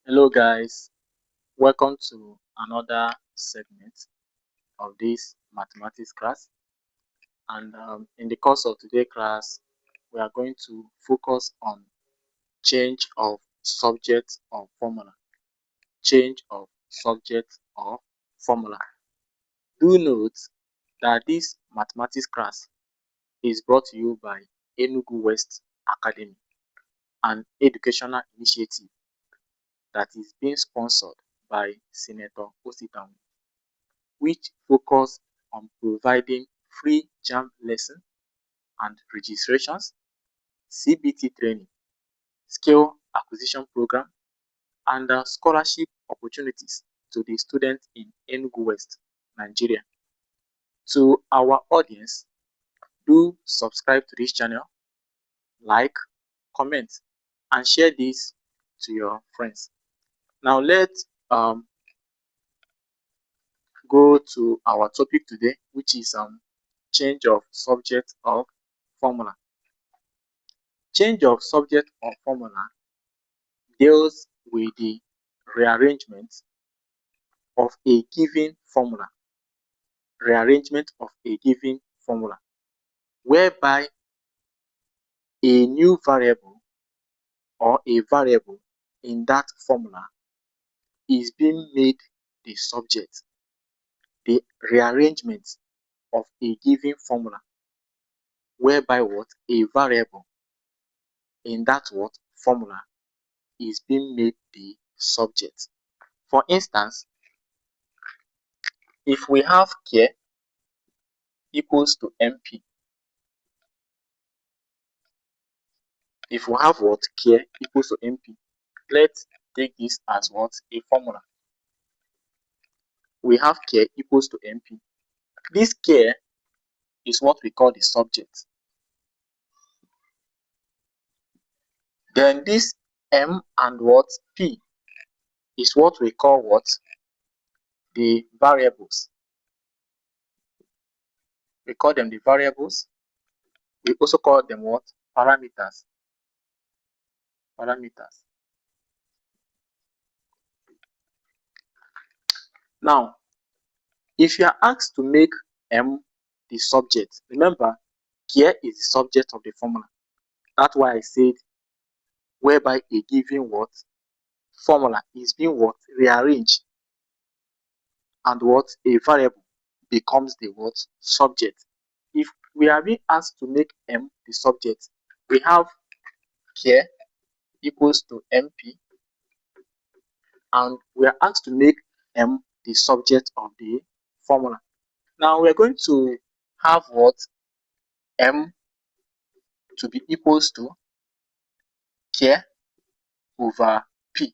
Hello guys, welcome to another segment of this mathematics class. And in the course of today's class, we are going to focus on change of subject or formula. Change of subject or formula. Do note that this mathematics class is brought to you by Enugu West Academy, an educational initiative that is being sponsored by Senator Ositam, which focus on providing free JAMB lesson and registrations, CBT training, skill acquisition program, and scholarship opportunities to the students in Enugu West, Nigeria. To our audience, do subscribe to this channel, like, comment, and share this to your friends. Now let's go to our topic today, which is change of subject of formula. Change of subject or formula deals with the rearrangement of a given formula. Rearrangement of a given formula, whereby a new variable or a variable in that formula is being made the subject. The rearrangement of a given formula, whereby what a variable in that what formula is being made the subject. For instance, if we have K equals to MP, if we have what K equals to MP, let's take this as what a formula. We have K equals to MP. This K is what we call the subject. Then this M and what P is what we call what the variables. We call them the variables. We also call them what parameters. Parameters. Now, if you are asked to make M the subject, remember K is the subject of the formula. That's why I said whereby a given what formula is being what rearranged and what a variable becomes the what subject. If we are being asked to make M the subject, we have K equals to MP, and we are asked to make M the subject of the formula. Now we are going to have what M to be equals to K over P.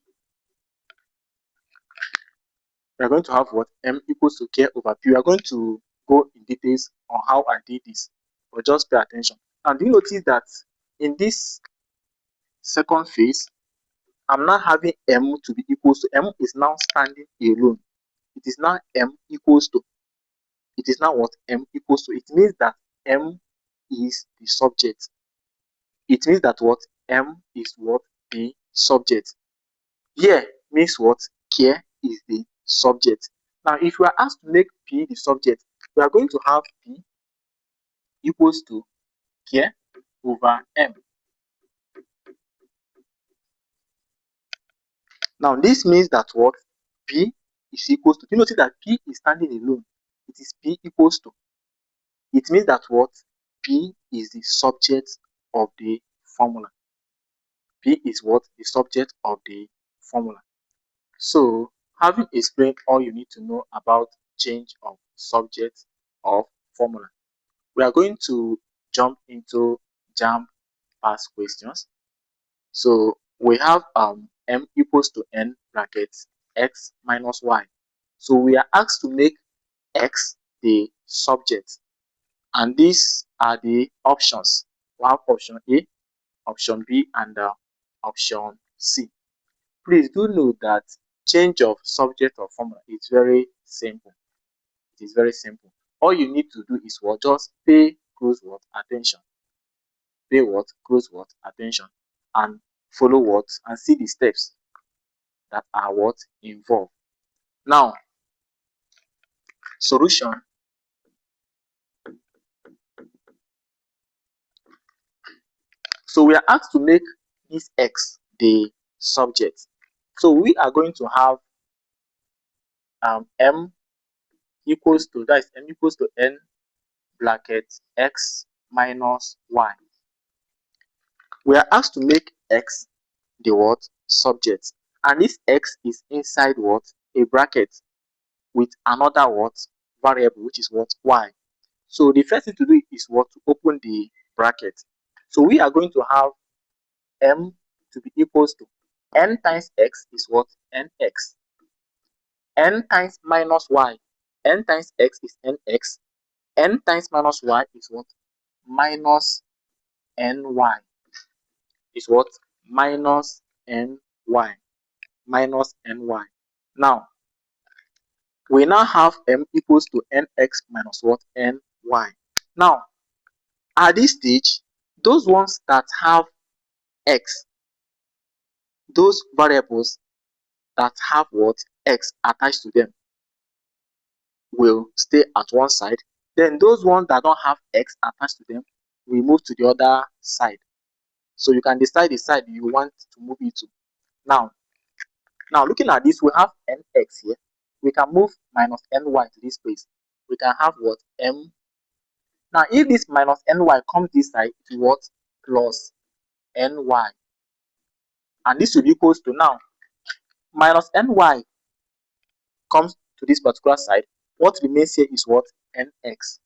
We are going to have what M equals to K over P. We are going to go in details on how I did this, but just pay attention. And do you notice that in this second phase, I'm not having M to be equals to, M is now standing alone. It is now M equals to. It is now what M equals to. It means that M is the subject. It means that what M is what the subject. Here means what K is the subject. Now, if we are asked to make P the subject, we are going to have P equals to K over M. Now, this means that what P is equals to. You notice that P is standing alone. It is P equals to. It means that what P is the subject of the formula. P is what the subject of the formula. So, having explained all you need to know about change of subject of formula, we are going to jump into JAMB past questions. So we have M equals to N brackets X minus Y. So we are asked to make X the subject, and these are the options. We have option A, option B, and option C. Please do note that change of subject or formula is very simple. It is very simple. All you need to do is what? Just pay close what? Attention. Pay what? Close what? Attention. And follow what? And see the steps. that are what involved. Now, solution. So we are asked to make this x the subject. So we are going to have m equals to, that is m equals to n bracket x minus y. We are asked to make x the what subject, and this x is inside what a bracket with another what variable, which is what y. So the first thing to do is what to open the bracket. So we are going to have m to be equals to n times x is what nx, n times minus y, n times x is nx, n times minus y is what minus ny, is what minus ny, minus ny. Now we now have m equals to nx minus what ny. Now at this stage, those ones that have x, those variables that have what x attached to them, will stay at one side. Then those ones that don't have x attached to them will move to the other side. So you can decide the side you want to move it to. Now looking at this, we have nx here. We can move minus ny to this place. We can have what m. Now if this minus ny comes this side, it will what plus ny, and this will be equals to, now minus ny comes to this particular side. What remains here is what nx,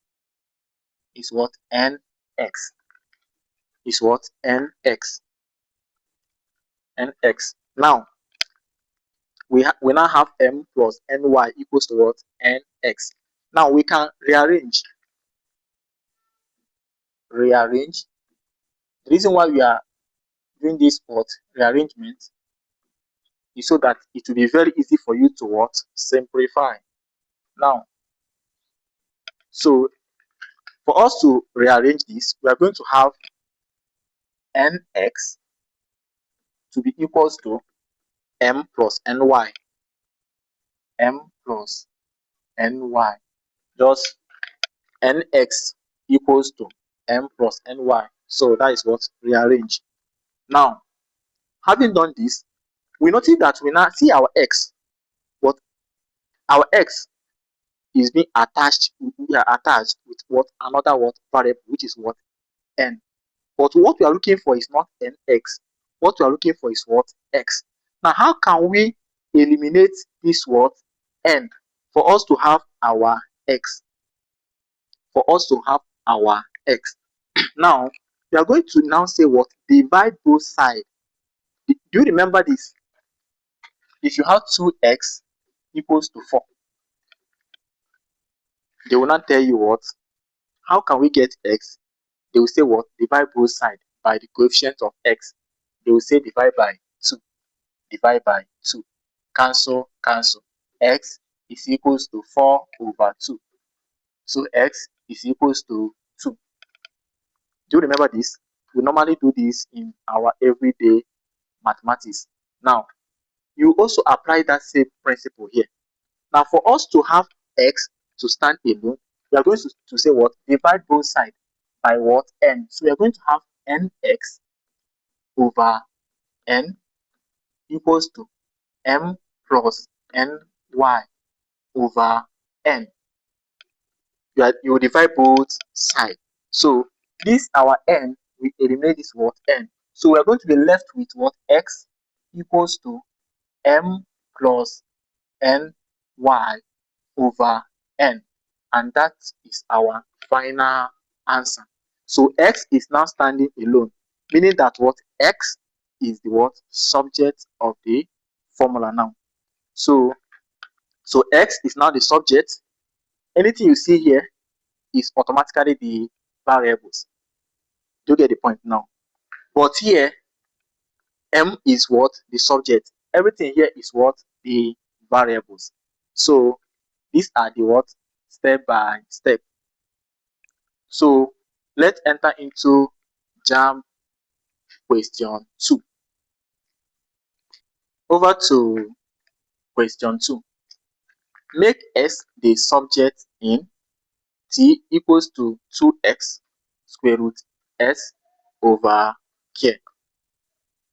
is what nx, is what nx, nx. Now we now have m plus ny equals to what nx. Now we can rearrange. The reason why we are doing this what rearrangement is so that it will be very easy for you to what simplify. Now, so for us to rearrange this, we are going to have nx to be equals to m plus ny, m plus ny. Just nx equals to m plus ny. So that is what rearrange. Now, having done this, we notice that we now see our x. What our x is being attached, we are attached with what another what variable, which is what n. But what we are looking for is not nx. What we are looking for is what x. Now, how can we eliminate this what n for us to have our x? For us to have our x. Now, we are going to now say what divide both sides. Do you remember this? If you have 2x equals to 4, they will not tell you what. How can we get x? They will say what? Divide both sides by the coefficient of x. They will say divide by 2. Divide by 2. Cancel, cancel. X is equals to 4 over 2. So x is equals to 2. Do you remember this? We normally do this in our everyday mathematics. Now, you also apply that same principle here. Now, for us to have x to stand alone, we are going to say what? Divide both sides by what? N. So we are going to have nx over n equals to m plus ny over n. You divide both sides. So this our n, we eliminate this what n. So we are going to be left with what x equals to m plus ny over n, and that is our final answer. So x is now standing alone, meaning that what x is the what subject of the formula now. So x is now the subject. Anything you see here is automatically the variables. Do you get the point now? But here m is what the subject. Everything here is what the variables. So these are the what step by step. So let's enter into JAMB question 2. Over to question 2. Make S the subject in T equals to 2x square root S over K.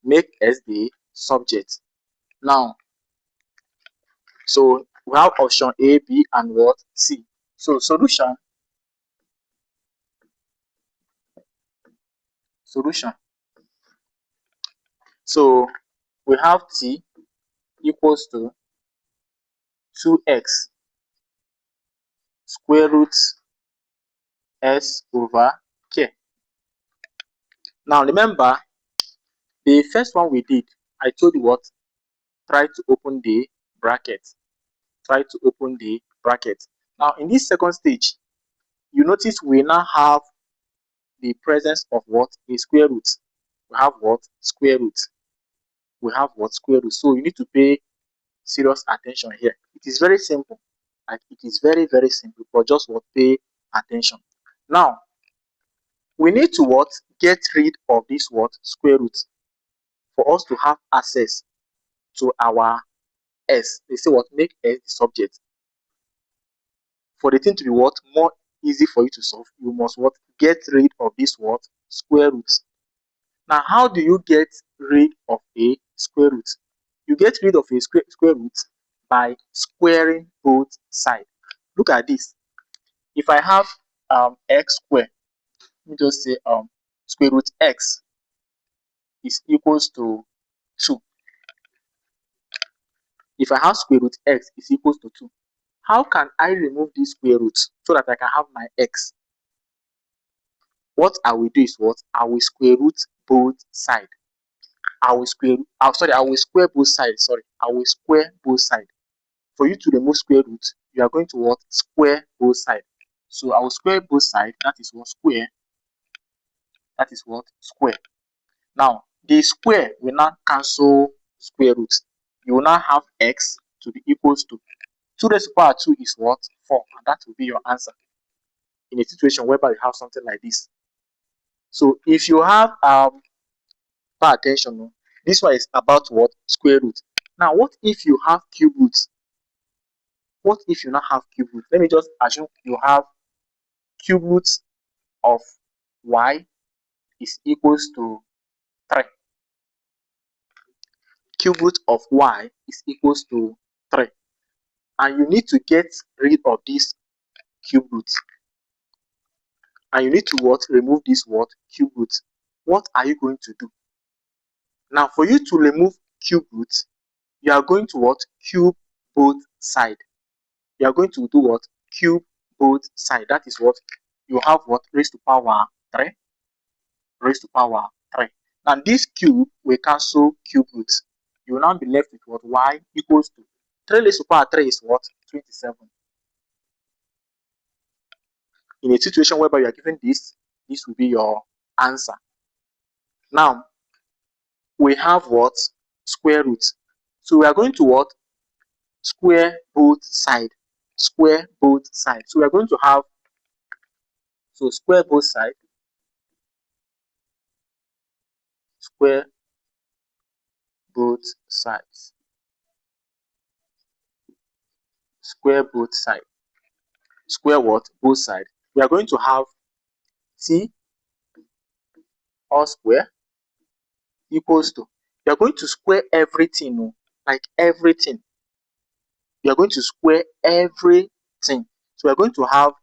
Make S the subject. Now, so we have option A, B, and what? C. So solution. So we have T equals to 2x square root S over K. Now remember, the first one we did, I told you what? Try to open the bracket. Try to open the bracket. Now in this second stage, you notice we now have the presence of what? A square root. We have what? Square root. We have what? Square root. So you need to pay serious attention here. It is very simple. Like it is very, very simple, but just what? Pay attention. Now, we need to what? Get rid of this what? Square root for us to have access to our S. They say what? Make S the subject. For the thing to be what? More easy for you to solve, you must what? Get rid of this what? Square root. Now, how do you get rid of a square root? You get rid of a square root by squaring both sides. Look at this. If I have x squared, let me just say square root x is equals to 2. If I have square root x is equals to 2, how can I remove this square root so that I can have my x? What I will do is what? I will square root both sides. I will square both sides. I will square both sides. For you to remove square root, you are going to what? Square both sides. So I will square both sides. That is what? Square. That is what? Square. Now, the square will now cancel square root. You will now have x to be equals to 2 raised to the power 2 is what? 4. And that will be your answer in a situation whereby you have something like this. So if you have pay attention, this one is about what? Square root. Now, what if you have cube roots? What if you not have cube root? Let me just assume you have cube root of y is equals to 3. Cube root of y is equals to 3. And you need to get rid of this cube root. And you need to what? Remove this what? Cube root. What are you going to do? Now, for you to remove cube root, you are going to what? Cube both sides. You are going to do what? Cube both sides. That is what? You have what? Raised to power 3. Raised to power 3. Now, this cube will cancel cube roots. You will now be left with what? Y equals to 3 raised to power 3 is what? 27. In a situation whereby you are given this will be your answer. Now, we have what? Square root. So we are going to what? Square both sides. Square both sides. So we are going to have, so square both sides. Square both sides. Square both sides. Square what? Both sides. We are going to have t all square equals to, you are going to square everything, like everything. You are going to square everything. So we are going to have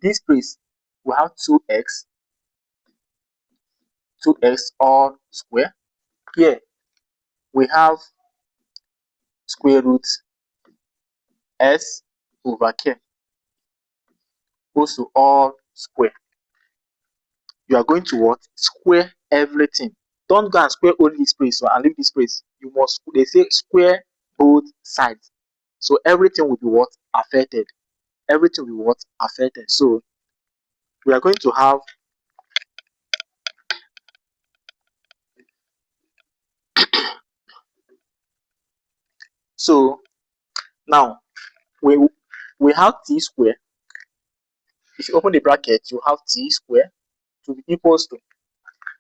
this place, we have 2x all square. Here we have square root s over k goes to all square. You are going to what? Square everything. Don't go and square only this place and leave this place. You must, they say, square both sides. So everything will be what? Affected. Everything will be what? Affected. So we are going to have so now we have t square. If you open the bracket, you have t square to be equals to.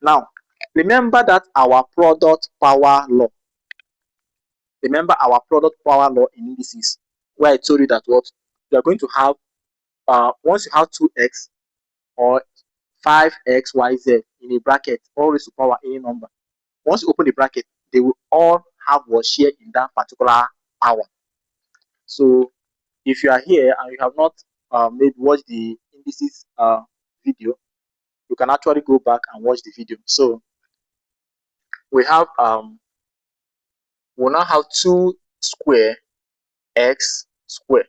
Now remember that our product power law. Remember our product power law in indices, where I told you that what you are going to have once you have 2x or 5xyz in a bracket, all raised to power any number. Once you open the bracket, they will all have what share in that particular power. So if you are here and you have not maybe watched the indices video, you can actually go back and watch the video. So we have we'll now have 2 square x square.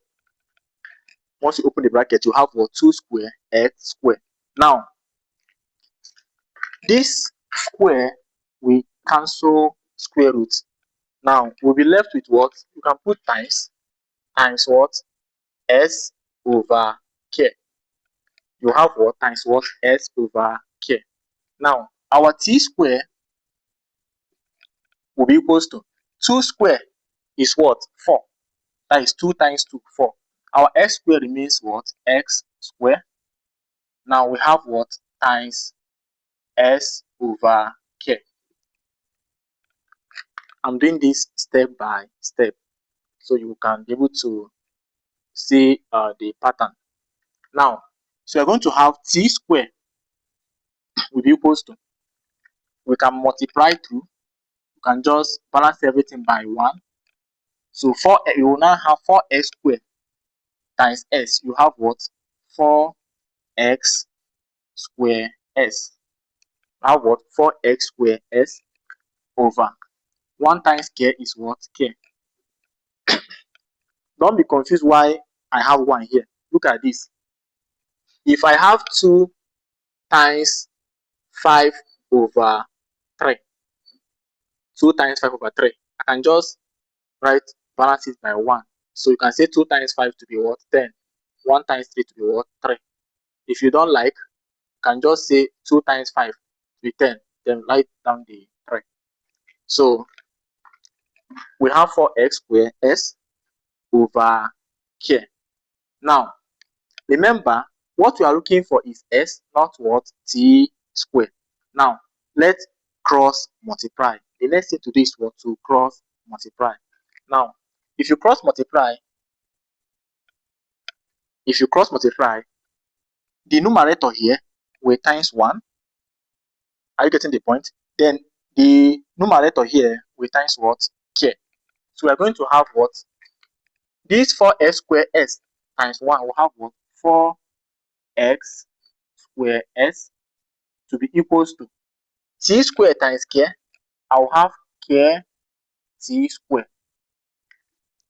Once you open the bracket, you have what 2 square x square. Now this square we cancel square root. Now we'll be left with what you can put times what s over k. You have what times what s over k. Now our t square will be equals to 2 square is what 4. That is 2 times 2 4. Our x square remains what x square. Now we have what times s over k. I'm doing this step by step so you can be able to see the pattern. Now, so we're going to have t square will be equals to, we can multiply through, you can just balance everything by 1. So you will now have 4x squared times s. You have what? 4x square s. You have what? 4x square s over 1 times k is what? K. Don't be confused why I have 1 here. Look at this. If I have 2 times 5 over 3, 2 times 5 over 3, I can just write balance it by 1. So you can say 2 times 5 to be what? 10. 1 times 3 to be what? 3. If you don't like, you can just say 2 times 5 to be 10. Then write down the 3. So we have 4x squared s over k. Now, remember, what we are looking for is s, not what? T squared. Now, let's cross multiply. The next thing to do is what? To cross multiply. Now, if you cross multiply, the numerator here will times 1. Are you getting the point? Then the numerator here will times what? K. So we are going to have what? This 4x squared s times 1 will have what? 4x squared s to be equals to t squared times k. I will have k t squared.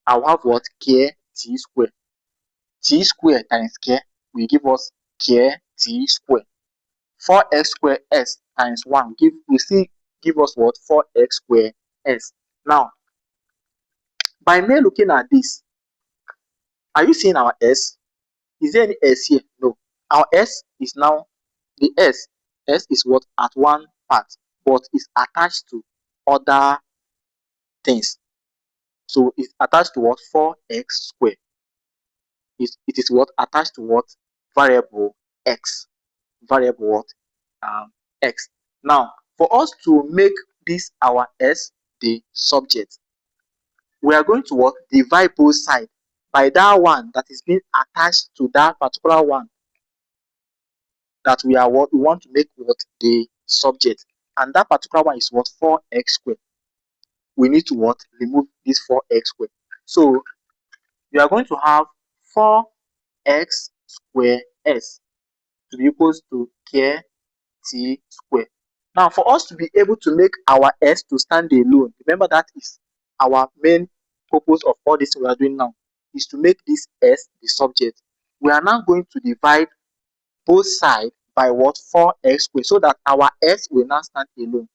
I will have what? K t squared. T squared times k will give us k t squared. 4x squared s times 1 will still give us what? 4x squared s. Now, by me looking at this, are you seeing our s? Is there any s here? No. Our s is now, the s is what? At one part, but is attached to other things. So it's attached to what? 4x squared. It is what? Attached to what? Variable x. Variable what? X. Now, for us to make this our s the subject, we are going to what? Divide both sides by that one that is being attached to that particular one that we want to make what? The subject. And that particular one is what? 4x squared. We need to what? Remove this 4x squared. So we are going to have 4x squared s to be equals to k t squared. Now, for us to be able to make our s to stand alone, remember that is our main purpose of all this we are doing now, is to make this s the subject. We are now going to divide both sides by what? 4x squared, so that our s will now stand alone.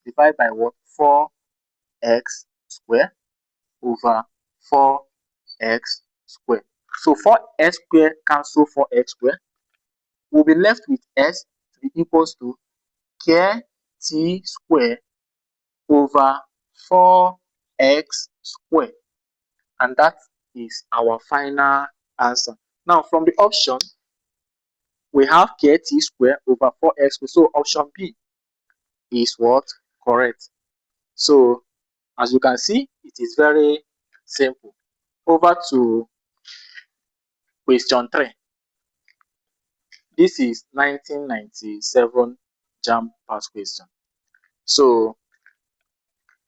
Divide by what? 4x squared over 4x squared. So 4x squared cancel 4x squared. We'll be left with s to be equals to k t squared over 4x squared. And that is our final answer. Now, from the option, we have k t squared over 4x squared. So option B is what? Correct. So As you can see, it is very simple. Over to question 3. This is 1997 JAMB past question. So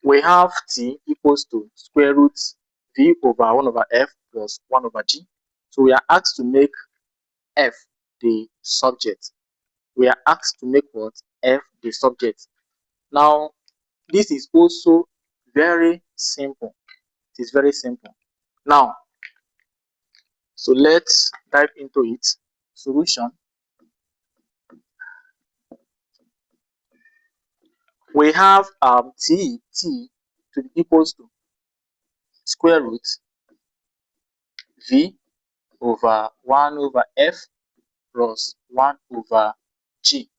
we have t equals to square root v over 1 over f plus 1 over g. So we are asked to make f the subject. We are asked to make what? F the subject. Now, this is also very simple. It is very simple. Now, so let's dive into it. Solution. We have t to be equals to square root v over 1 over f plus 1 over g.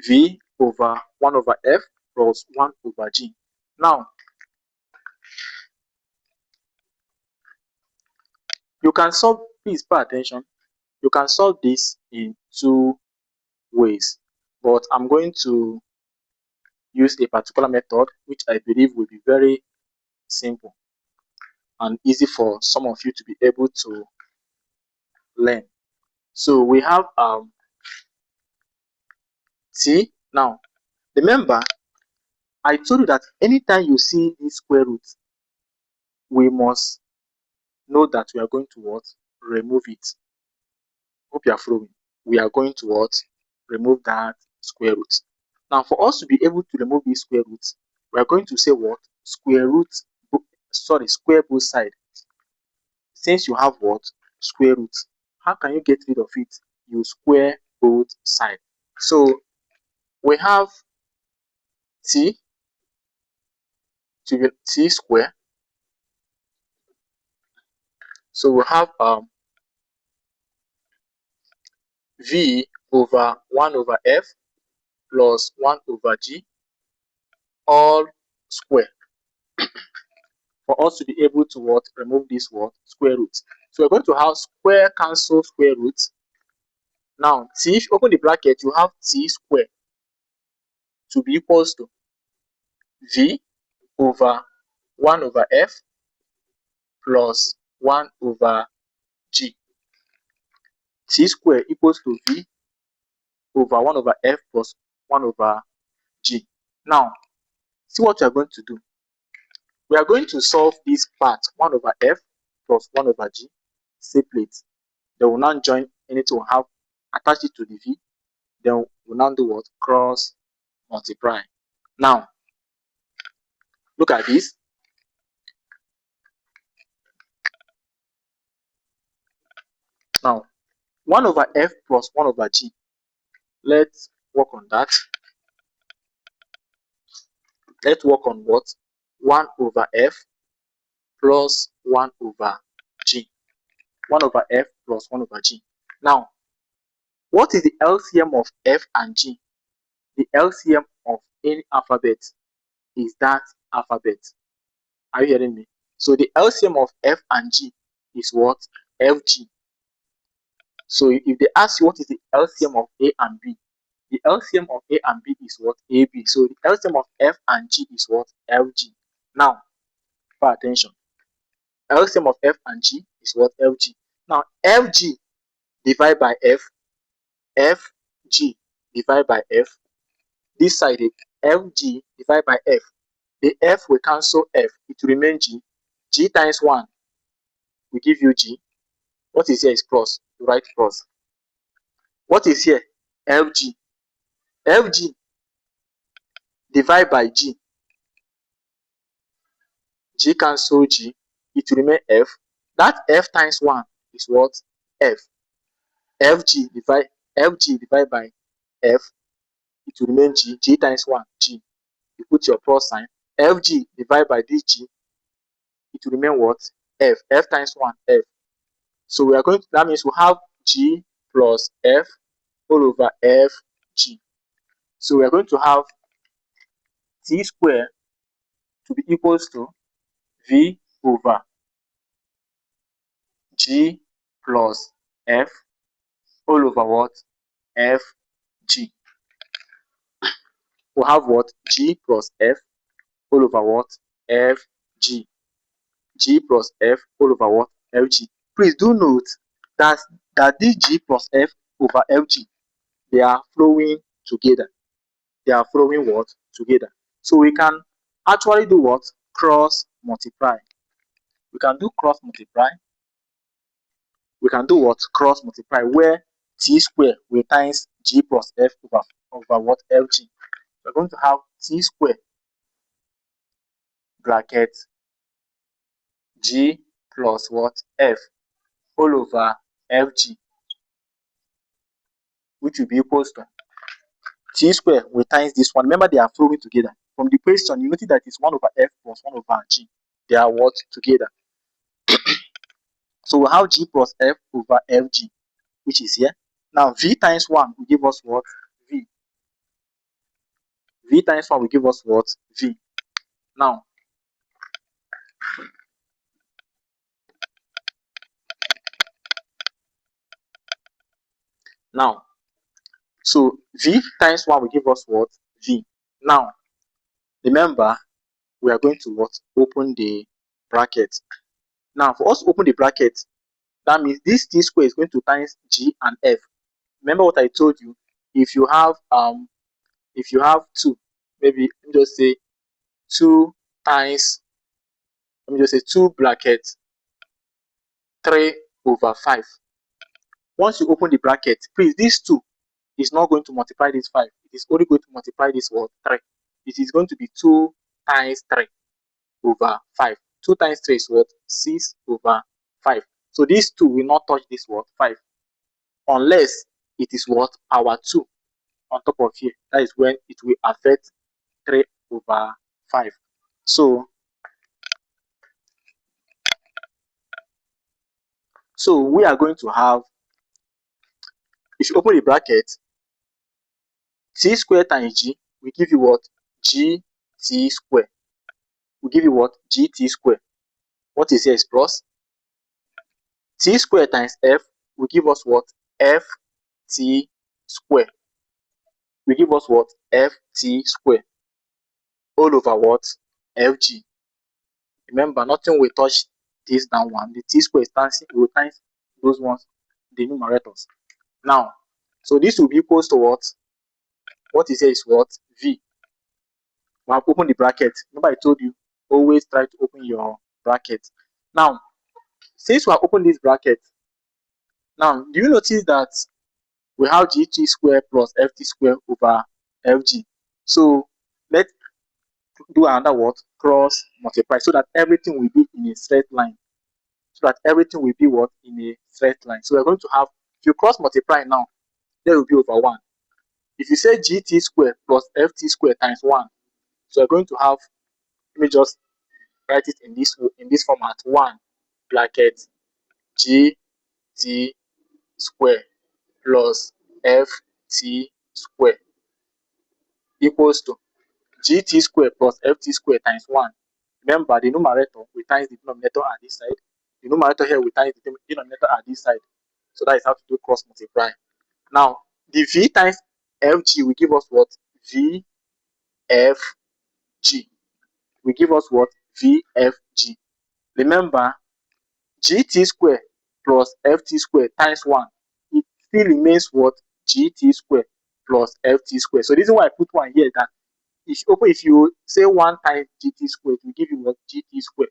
V over 1 over f plus 1 over g. Now, you can solve, please pay attention, you can solve this in 2 ways, but I'm going to use a particular method which I believe will be very simple and easy for some of you to be able to learn. So we have t. Now, remember, I told you that anytime you see this square root, we must know that we are going to what? Remove it. Hope you are following. We are going to what? Remove that square root. Now, for us to be able to remove this square root, we are going to say what? Square both sides. Since you have what? Square root. How can you get rid of it? You square both sides. So we have t to be t square. So we have v over 1 over f plus 1 over g all square. For us to be able to what? Remove this what? Square root. So we're going to have square cancel square root. Now, t, if you open the bracket, you have t square to be equals to v over 1 over f plus 1 over g. T square equals to v over 1 over f plus 1 over g. Now, see what we are going to do. We are going to solve this part 1 over f plus 1 over g separate. Then we'll now join anything we have, attach it to the v. Then we'll now do what? Cross multiply. Now, look at this. Now, 1 over f plus 1 over g. Let's work on that. Let's work on what? 1 over f plus 1 over g. 1 over f plus 1 over g. Now, what is the LCM of f and g? The LCM of any alphabet is that alphabet. Are you hearing me? So the LCM of f and g is what? FG. So if they ask you what is the LCM of a and b, the LCM of a and b is what? AB. So the LCM of f and g is what? FG. Now, pay attention. LCM of f and g is what? FG. Now, FG divided by f, FG divided by f. This side, FG divided by f. The f will cancel f. It will remain g. G times 1 will give you g. What is here is plus. You write plus. What is here? FG. FG divided by g. G cancel g. It will remain f. That f times 1 is what? F. FG divided by f. It will remain g. G times 1, g. You put your plus sign. FG divided by dg. It will remain what? F. F times 1, f. So we are going to, that means we have g plus f all over fg. So we are going to have t square to be equals to v over g plus f all over what? Fg. We have what? G plus f all over what? Fg. G plus F all over what? Fg. Please do note that this G plus F over Fg, they are flowing together. They are flowing what? Together. So we can actually do what? Cross multiply. We can do cross multiply. We can do what? Cross multiply, where t square will times G plus F over what? Fg. We're going to have t square bracket G plus what? F all over Fg, which will be equals to t square will times this one. Remember, they are flowing together. From the question, you notice that it's 1 over F plus 1 over G. They are what? Together. So we'll have G plus F over Fg, which is here. Now, V times 1 will give us what? V. V times 1 will give us what? V. Now, so V times 1 will give us what? V. Now, remember, we are going to what? Open the bracket. Now, for us to open the bracket, that means this t square is going to times G and F. Remember what I told you? If you have 2, maybe let me just say 2 times, let me just say 2 bracket 3 over 5. Once you open the bracket, please, this 2 is not going to multiply this 5. It is only going to multiply this what? 3. It is going to be 2 times 3 over 5. 2 times 3 is what? 6 over 5. So these 2 will not touch this what? 5. Unless it is what? Power 2 on top of here. That is when it will affect 3 over 5. So we are going to have, if you open the bracket, t square times g will give you what? Gt square. Will give you what? Gt square. What is here is plus. T square times f will give us what? Ft square. Will give us what? Ft square. All over what? Fg. Remember, nothing will touch this down one. The t square is times, will times those ones, the numerators. Now, so this will be equals to what? What is here is what? V. We have opened the bracket. Remember, I told you, always try to open your bracket. Now, since we have opened this bracket, now, do you notice that we have gt square plus ft square over fg? So, let's do another what? Cross multiply, so that everything will be in a straight line. So that everything will be what? In a straight line. So we're going to have, if you cross multiply now, there will be over 1. If you say gt square plus ft square times 1, so we're going to have, let me just write it in this format: 1 bracket gt square plus ft square equals to gt square plus ft square times 1. Remember, the numerator will times the denominator at this side. The numerator here will times the denominator at this side. So that is how to do cross multiply. Now, the v times fg will give us what? Vfg. Will give us what? Vfg. Remember, gt square plus ft square times 1, it still remains what? Gt square plus ft square. So this is why I put 1 here, that if you say 1 times gt square, it will give you what? Gt square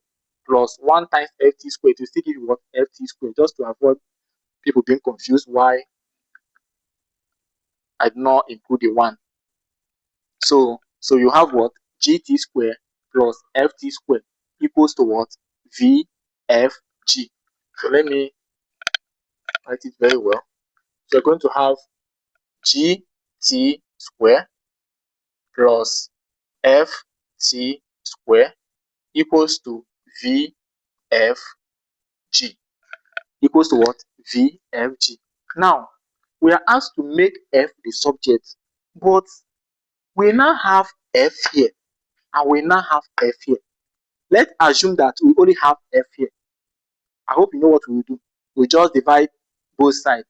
plus 1 times ft square, it will still give you what? Ft square, just to avoid people being confused why I did not include the 1. So you have what? Gt square plus ft square equals to what? Vfg. So let me write it very well. So we're going to have gt square plus ft square equals to vfg. Equals to what? Vfg. Now, we are asked to make f the subject, but we now have f here and we now have f here. Let's assume that we only have f here. I hope you know what we will do. We just divide both sides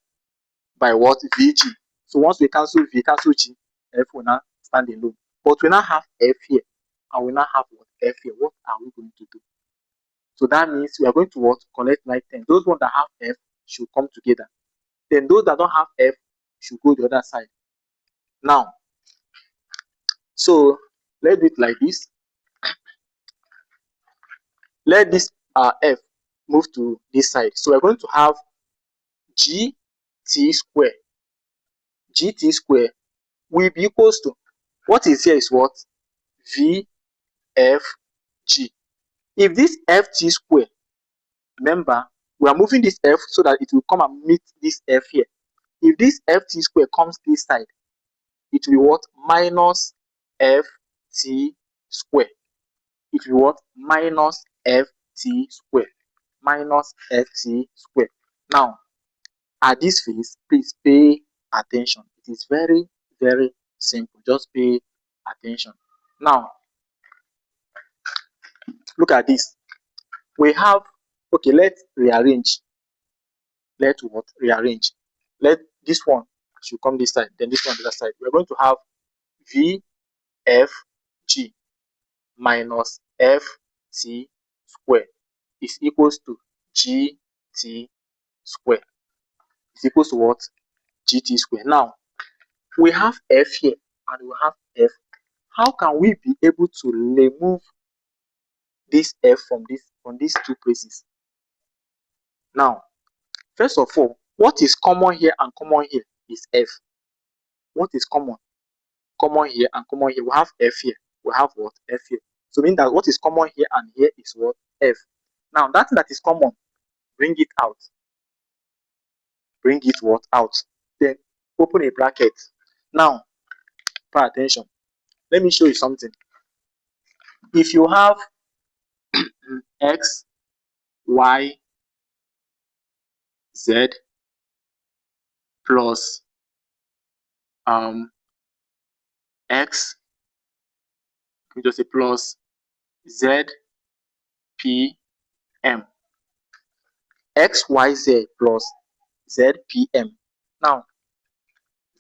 by what? Vg. So once we cancel v, cancel g, f will now stand alone. But we now have f here. and we now have what? F here. What are we going to do? So that means we are going to what? Collect like 10. Those ones that have F should come together. Then those that don't have F should go the other side. Now, so let's do it like this. Let this F move to this side. So we're going to have GT square. GT square will be equals to, what is here is what? VFG. If this FG square, remember, we are moving this F so that it will come and meet this F here. If this FT square comes this side, it will be what? Minus FT square. It will be what? Minus FT square. Minus FT square. Now, at this phase, please pay attention. It is very, very simple. Just pay attention. Now, look at this. We have, okay, let's rearrange. Let's what? Rearrange. Let this one should come this side, then this one the other side. We're going to have VFG minus FT square is equals to GT square. Is equals to what? GT square. Now, we have F here and we have F. How can we be able to remove this F from these two places? Now, first of all, what is common here and common here is F. What is common? Common here and common here. We have F here. We have what? F here. So mean that what is common here and here is what? F. Now, that thing that is common, bring it out. Bring it what? Out. Then open a bracket. Now, pay attention. Let me show you something. If you have X, Y, Z plus X, we just say plus Z, P, M. X, Y, Z plus Z, P, M. Now,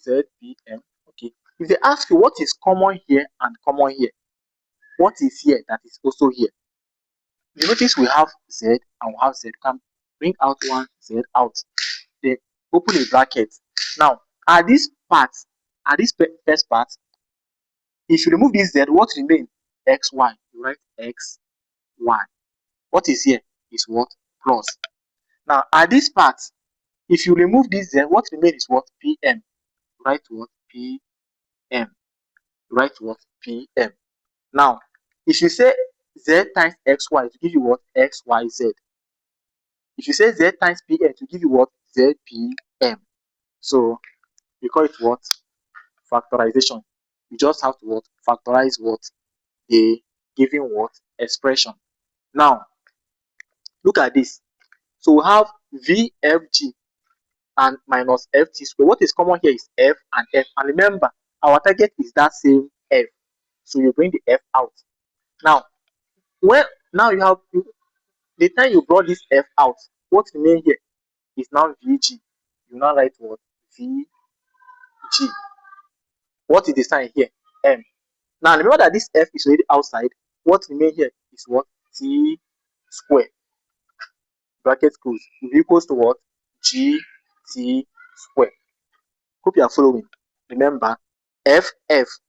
Z, P, M. Okay. If they ask you what is common here and common here, what is here that is also here? You notice we have Z and we have Z. Can bring out one Z out. Then open a bracket. Now, at this first part, if you remove this Z, what remains? X, Y. You write X, Y. What is here is what? Plus. Now, at this part, if you remove this Z, what remains is what? PM. Write what? PM. Write what? PM. Now, if you say Z times XY to give you what? XYZ. If you say Z times PM to give you what? ZPM. So, we call it what? Factorization. You just have to what? Factorize what? The given what? Expression. Now, look at this. So, we have VFG and minus FT square. What is common here is F and F. And remember, our target is that same F. So, you bring the F out. Now, now you have the time you brought this F out, what remains here is now VG. You now write what? VG. What is the sign here? M. Now remember that this F is already outside. What remains here is what? T square. Bracket close. Equals to what? GT square. Hope you are following. Remember, F is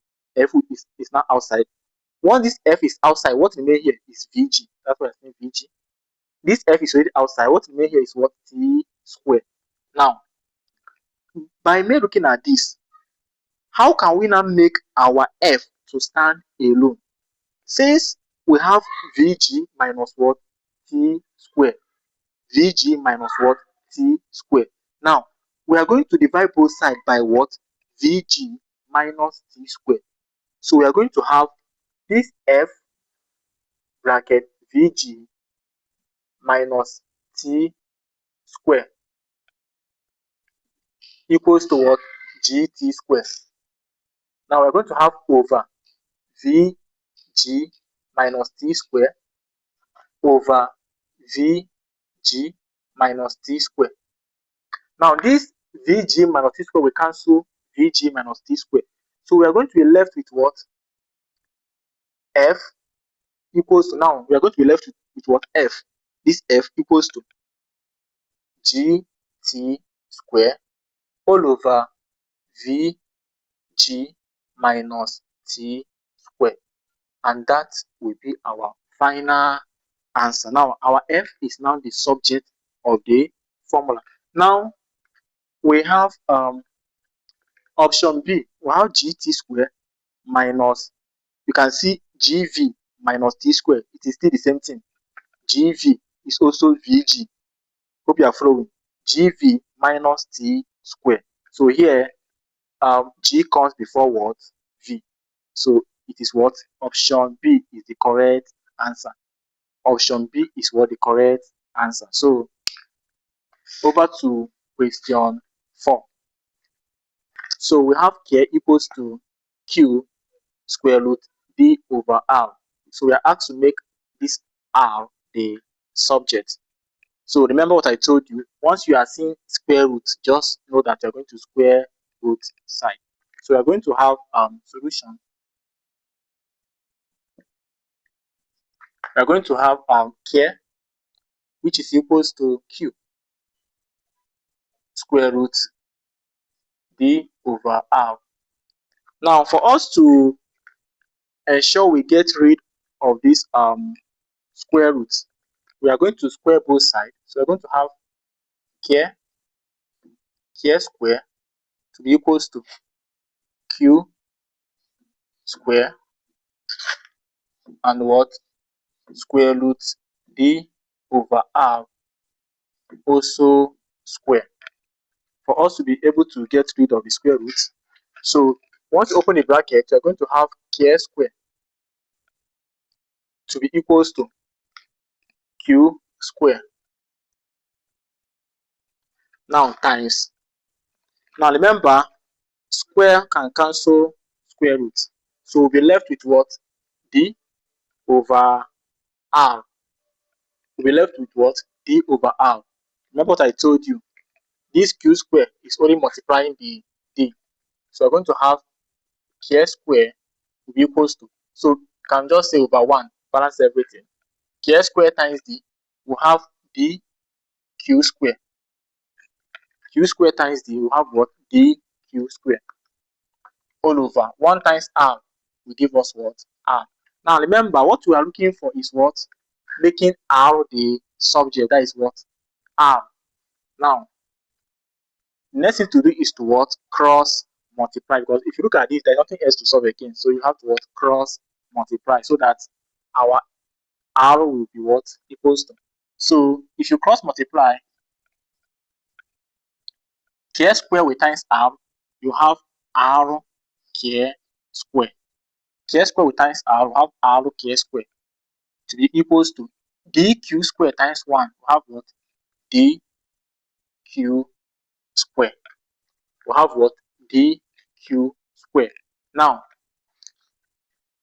now outside. Once this F is outside, what remains here is VG. That's why I say VG. This F is already outside. What remains here is what? T square. Now, by me looking at this, how can we now make our F to stand alone? Since we have VG minus what? T square. VG minus what? T square. Now, we are going to divide both sides by what? VG minus T square. So we are going to have this F bracket VG minus T square equals to what? GT square. Now we're going to have over VG minus T square over VG minus T square. Now this VG minus T square will cancel VG minus T square. So we are going to be left with what? F equals to, now we are going to be left with what? F. This F equals to GT square all over VG minus T square. And that will be our final answer. Now, our F is now the subject of the formula. Now, we have option B. We have GT square minus, you can see GV minus T square. It is still the same thing. GV is also VG. Hope you are following. GV minus T square. So here, G comes before what? V. So it is what? Option B is the correct answer. Option B is what the correct answer. So over to question 4. So we have K equals to Q square root D over R. So we are asked to make this R the subject. So remember what I told you. Once you are seeing square root, just know that you're going to square both sides. So we are going to have solution. We are going to have K, which is equals to Q square root D over R. Now, for us to ensure we get rid of this square root, we are going to square both sides. So we're going to have K square to be equals to Q square and what? Square root D over R also square. For us to be able to get rid of the square root, so once you open the bracket, you're going to have K square to be equals to Q square. Now times. Now remember, square can cancel square root. So we'll be left with what? D over R. We'll be left with what? D over R. Remember what I told you. This Q square is only multiplying the D. So we're going to have K square will be equals to, so you can just say over 1, balance everything. K square times D will have D Q square. Q square times D will have what? D Q square. All over 1 times R will give us what? R. Now remember, what we are looking for is what? Making R the subject. That is what? R. Now, the next thing to do is to what? Cross multiply. Because if you look at this, there's nothing else to solve again. So you have to what? Cross multiply so that our R will be what? Equals to. So if you cross multiply K square with times R, you have R K square. K square with times R, you have R K square to be equals to DQ square times 1. We have what? DQ square. We have what? DQ square. Now,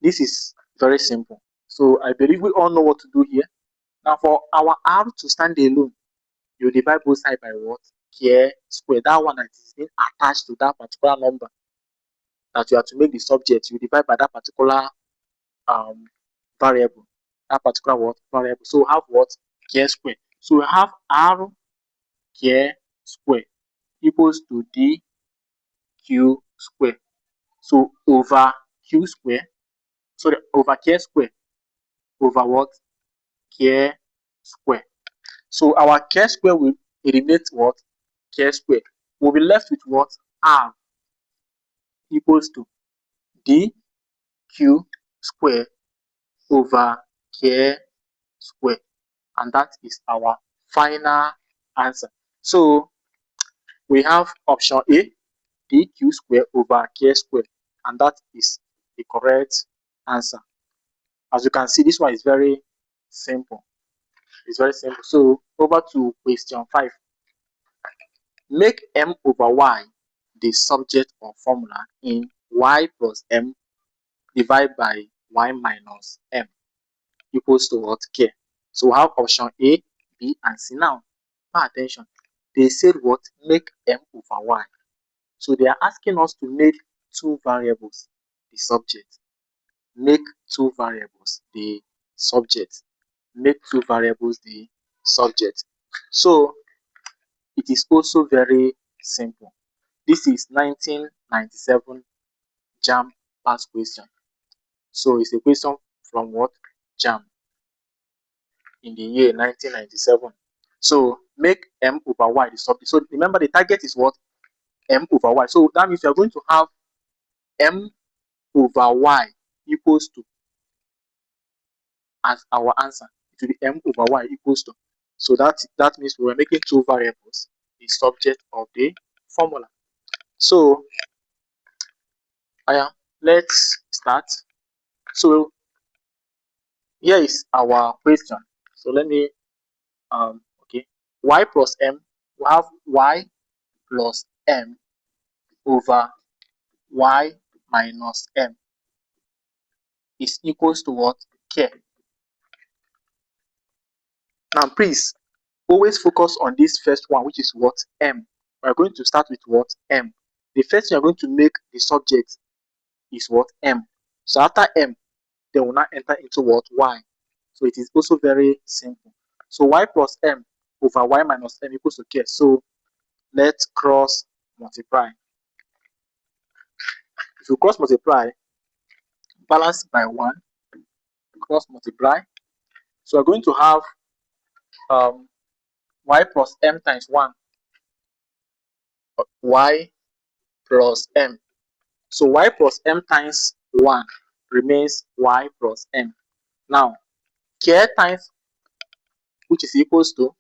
this is very simple. So I believe we all know what to do here. Now, for our R to stand alone, you divide both sides by what? K square. That one that is being attached to that particular number that you have to make the subject, you divide by that particular variable. That particular what? Variable. So we have what? K square. So we have R K square equals to D Q square. So over Q square, sorry, over K square over what? K square. So our K square will eliminate what? K square. We'll be left with what? R equals to D Q square over K square. And that is our final answer. So we have option A, DQ square over K square, and that is the correct answer. As you can see, this one is very simple. It's very simple. So over to question 5. Make M over Y the subject of formula in Y plus M divided by Y minus M equals to what? K. So we have option A, B, and C. Now, pay attention. They said what? Make M over Y. So they are asking us to make two variables the subject. make two variables the subject. Make two variables the subject. So it is also very simple. This is 1997 JAMB past question. So it's a question from what? JAMB in the year 1997. So make m over y the subject. So remember the target is what? M over y. So that means you are going to have m over y equals to, as our answer, it will be m over y equals to. So that means we are making two variables the subject of the formula. So let's start. So here is our question. So let me okay, y plus m. We have y plus m over y minus m is equals to what? K. Now please always focus on this first one, which is what? M. We are going to start with what? M. The first thing you are going to make the subject is what? M. So after m, they will now enter into what? Y. So it is also very simple. So y plus m over y minus m equals to k. So let's cross multiply. If you cross multiply, balance by 1, cross multiply. So we're going to have y plus m times 1, y plus m. So y plus m times 1 remains y plus m. Now, k times, which is equals to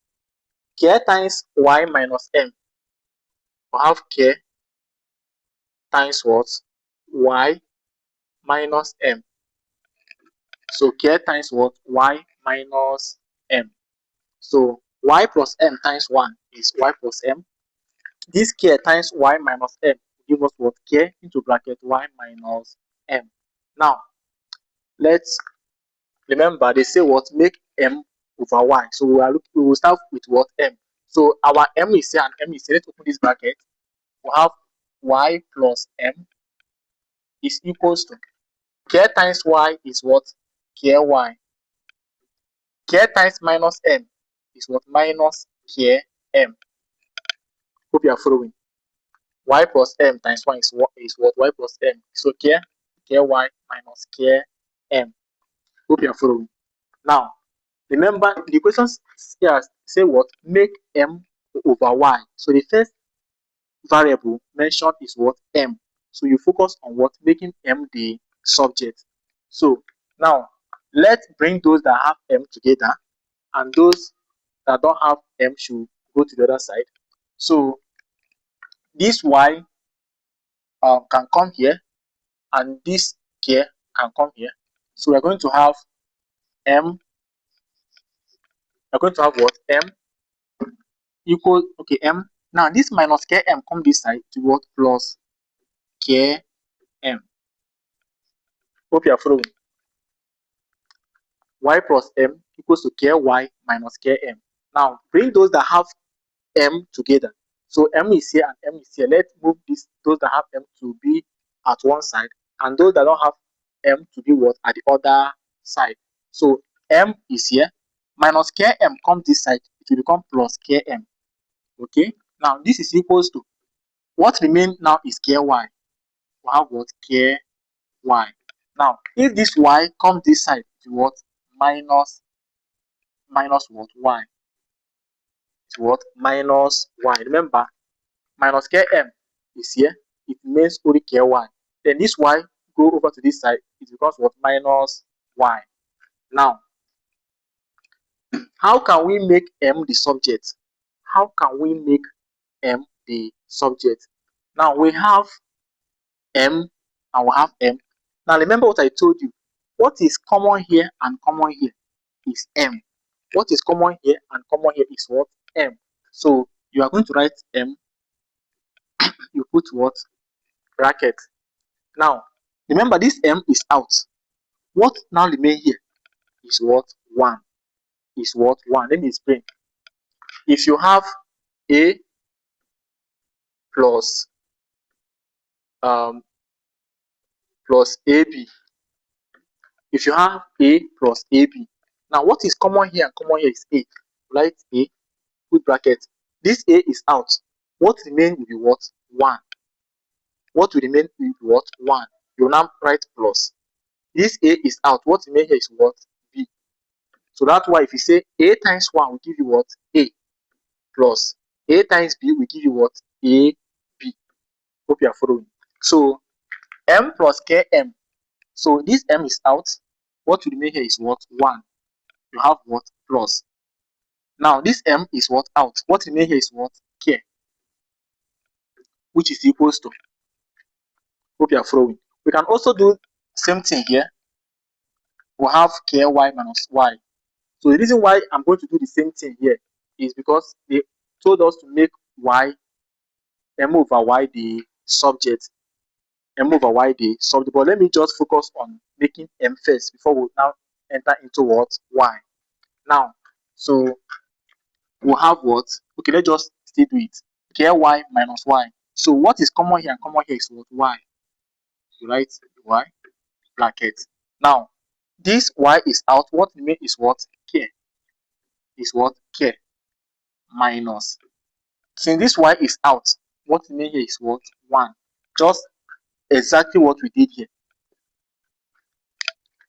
k times y minus m. We have k times what? Y minus m. So k times what? Y minus m. So y plus m times 1 is y plus m. This k times y minus m give us what? K into bracket y minus m. Now, let's remember they say what? Make m over y. So we will start with what? M. So our m is here and m is here. Let's open this bracket. We have y plus m is equals to k times y is what? Ky. K times minus m is what? Minus km. Hope you are following. Y plus m times 1 is what? Y plus m. So ky minus km. Hope you are following. Now, remember the questions here say what? Make m over y. So the first variable mentioned is what? M. So you focus on what? Making m the subject. So now let's bring those that have m together, and those that don't have m should go to the other side. So this y can come here, and this k can come here. So we're going to have m. We're going to have what? M equal, okay, m. Now this minus km come this side to what? Plus km. Hope you are following. Y plus m equals to ky minus km. Now bring those that have m together. So m is here and m is here. Let's move those that have m to be at one side, and those that don't have m to be what? At the other side. So m is here, minus km come this side, it will become plus km. Okay, now this is equals to what remain now is ky. We have what? Ky. Now if this y come this side, to what? Minus what? Y. It's what? Minus y. Remember, minus km is here, it means only ky. Then this y go over to this side, it becomes what? Minus y. Now, how can we make m the subject? How can we make m the subject? Now we have m and we have m. Now remember what I told you. What is common here and common here is m. What is common here and common here is what? M. So you are going to write m, you put what? Bracket. Now, remember this m is out. What now remain here is what? 1. Is what? 1. Let me explain. If you have a plus plus ab if you have A plus AB. Now, what is common here and common here is A. Write A, put bracket. This A is out. What remains will be what? 1. What will remain will be what? 1. You now write plus. This A is out. What remains here is what? B. So that's why if you say A times 1 will give you what? A. Plus A times B will give you what? A, B. Hope you are following. So M plus KM. So this M is out. What will remain here is what? 1. You have what? Plus. Now this M is what? Out. What remains here is what? K. Which is equals to. Hope you are following. We can also do same thing here. We have KY minus Y. So the reason why I'm going to do the same thing here is because they told us to make Y M over Y the subject. M over Y the subject. But let me just focus on making M first before we now enter into what? Y. Now, so we'll have what? Okay, let's just still do it. KY minus Y. So what is common here and common here is what? Y. You write Y bracket. Now, this Y is out. What remains is what? K. Is what? K minus. Since this Y is out, what remains here is what? 1. Just exactly what we did here.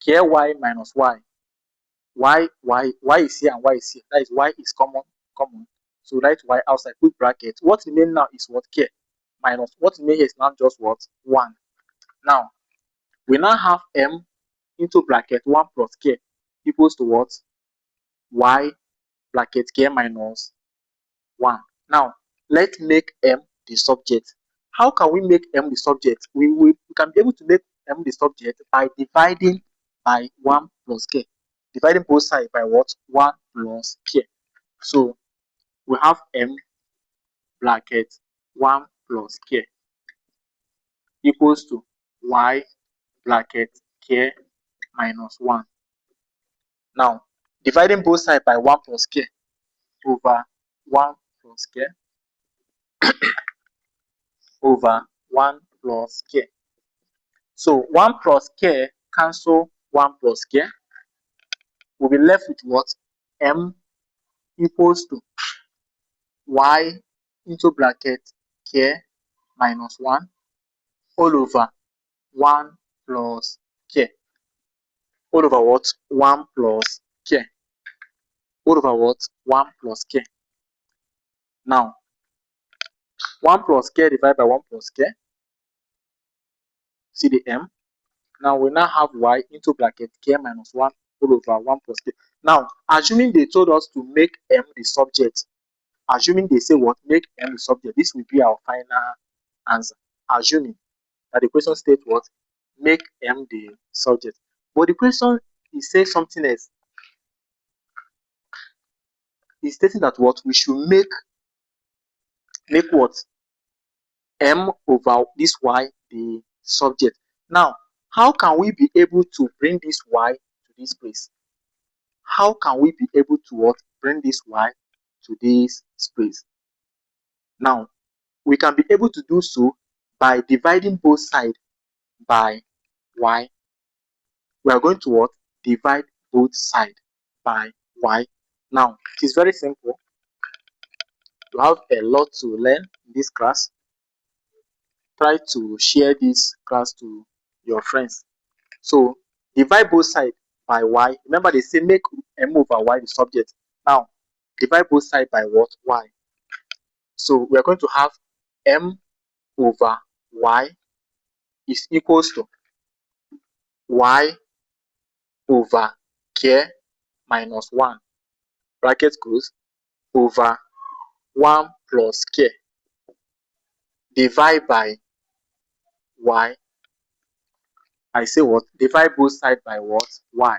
KY minus Y. Y is here and Y is here. That is Y is common. So write Y outside, put bracket. What remains now is what? K minus. What remains here is now just what? 1. Now, we now have M into bracket 1 plus K equals to what? Y bracket K minus 1. Now, let's make M the subject. How can we make M the subject? We can be able to make M the subject by dividing by 1 plus K. Dividing both sides by what? 1 plus K. So, we have M bracket 1 plus K equals to Y bracket K minus 1. Now, dividing both sides by 1 plus K over 1 plus K over 1 plus K. So 1 plus K cancel 1 plus K. We'll be left with what? M equals to Y into bracket K minus 1 all over 1 plus K. All over what? 1 plus K. All over what? 1 plus K. Now, 1 plus K divided by 1 plus K. See the M. Now, we now have Y into bracket K minus 1 all over 1 plus K. Now, assuming they told us to make M the subject, assuming they say what? Make M the subject, this will be our final answer. Assuming that the question states what? Make M the subject. But the question is saying something else. It's stating that what? We should make what? M over this Y the subject. Now, how can we be able to bring this Y to this place? How can we be able to what? Bring this Y to this space? Now, we can be able to do so by dividing both sides by Y. We are going to what? Divide both sides by Y. Now, it is very simple. You have a lot to learn in this class. Try to share this class to your friends. So, divide both sides by Y. Remember, they say make M over Y the subject. Now, divide both sides by what? Y. So, we are going to have M over Y is equals to Y over K minus 1. Bracket close over 1 plus K. Divide by Y. I say what? Divide both sides by what? Y.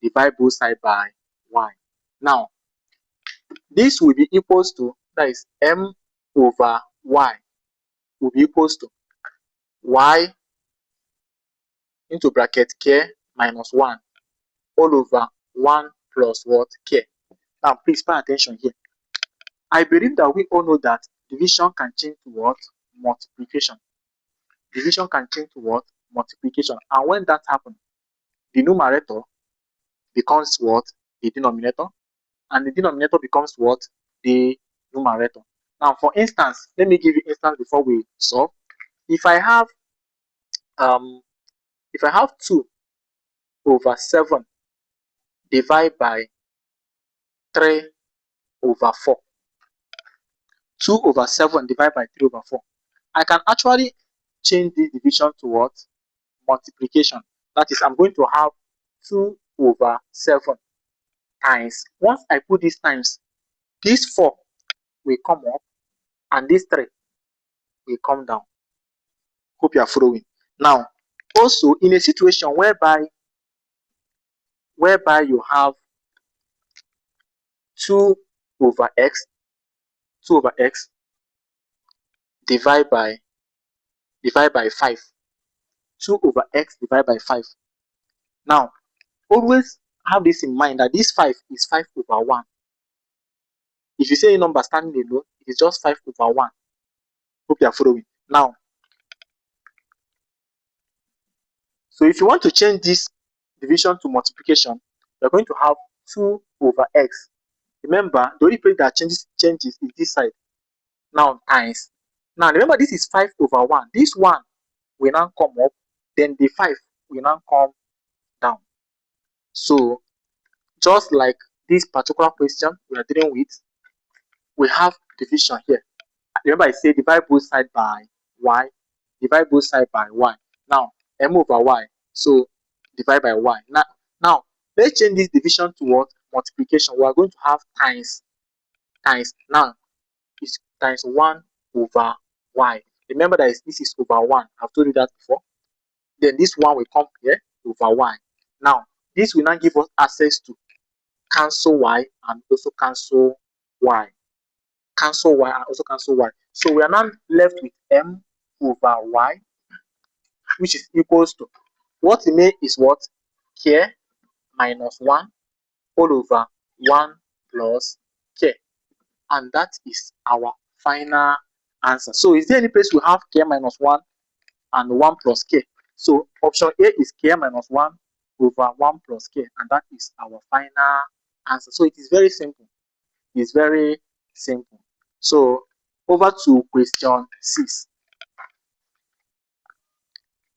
Divide both sides by Y. Now, this will be equals to, that is M over Y will be equals to Y into bracket K minus 1 all over 1 plus what? K. Now, please pay attention here. I believe that we all know that division can change to what? Multiplication. Division can change to what? Multiplication. And when that happens, the numerator becomes what? The denominator. And the denominator becomes what? The numerator. Now, for instance, let me give you instance before we solve. If I have 2 over 7 divided by 3 over 4. 2 over 7 divided by 3 over 4. I can actually change this division to what? Multiplication. That is, I'm going to have 2 over 7 times. Once I put this times, this 4 will come up and this 3 will come down. Hope you are following. Now, also in a situation whereby you have 2 over x divided by 5. 2 over x divided by 5. Now, always have this in mind that this 5 is 5 over 1. If you say a number standing alone, it is just 5 over 1. Hope you are following. Now, so if you want to change this division to multiplication, you're going to have 2 over x. Remember, the only place that changes is this side. Now, times. Now, remember, this is 5 over 1. This 1 will now come up, then the 5 will now come down. So, just like this particular question we are dealing with, we have division here. Remember, I say divide both sides by y. Divide both sides by y. Now, m over y. So, divide by y. Now, let's change this division to what? Multiplication. We are going to have times. Now, it's times 1 over y. Remember that this is over 1. I've told you that before. Then this 1 will come here over y. Now, this will now give us access to cancel y and also cancel y. Cancel y and also cancel y. So we are now left with m over y, which is equals to what remains is what? K minus 1 all over 1 plus k. And that is our final answer. So is there any place we have k minus 1 and 1 plus k? So option A is k minus 1 over 1 plus k, and that is our final answer. So it is very simple. It's very simple. So over to question 6.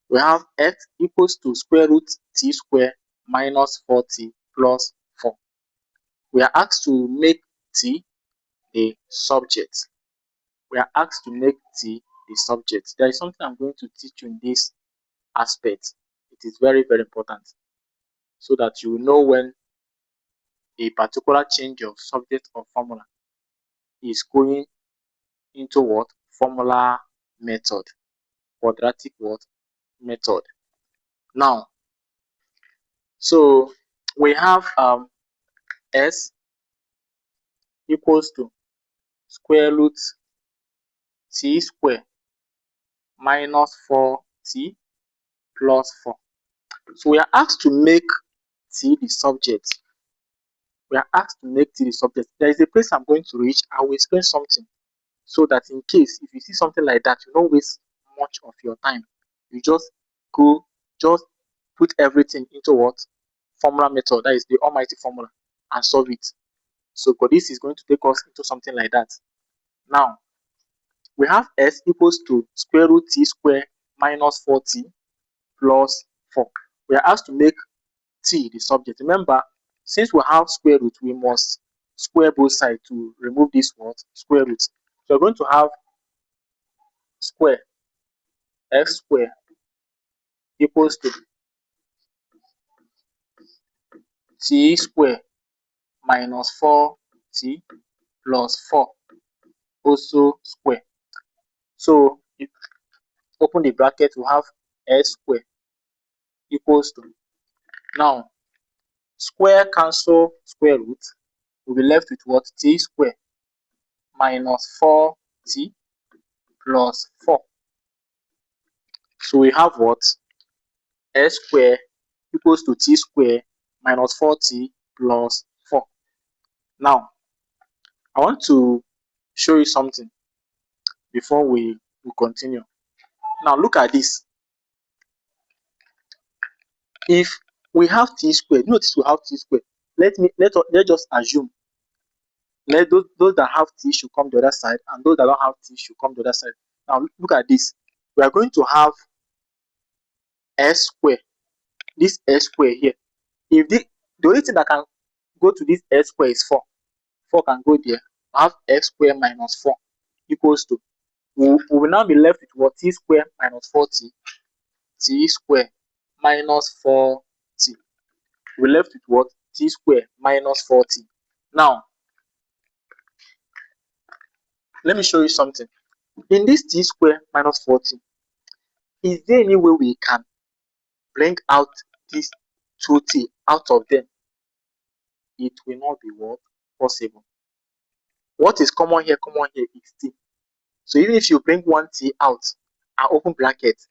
We have x equals to square root t square minus 4t plus 4. We are asked to make t the subject. We are asked to make t the subject. There is something I'm going to teach you in this aspect. It is very, very important, so that you know when a particular change of subject or formula is going into what? Formula method, quadratic what? Method. Now, so we have s equals to square root t square minus 4t plus 4. So we are asked to make t the subject. We are asked to make t the subject. There is a place I'm going to reach. I will explain something, so that in case if you see something like that, you don't waste much of your time. You just put everything into what? Formula method. That is the almighty formula, and solve it. So, but this is going to take us into something like that. Now, we have s equals to square root t square minus 4t plus 4. We are asked to make t the subject. Remember, since we have square root, we must square both sides to remove this what? Square root. So we're going to have square x square equals to t square minus 4t plus 4 also square. So if open the bracket, we have s square equals to, now square cancel square root, we'll be left with what? T square minus 4t plus 4. So we have what? S square equals to t square minus 4t plus 4. Now, I want to show you something before we continue. Now, look at this. If we have t squared. Notice we have t squared. Let's just assume let those that have t should come the other side, and those that don't have t should come the other side. Now look at this. We are going to have s square. This s square here. If the only thing that can go to this s square is 4. 4 can go there. We have x square minus 4 equals to, we will now be left with what? T square minus 4t. T square minus 4t. We're left with what? T square minus 4t. Now, let me show you something. In this t square minus 4t, is there any way we can bring out this 2t out of them? It will not be what? Possible. What is common here is t. So even if you bring one t out and open bracket,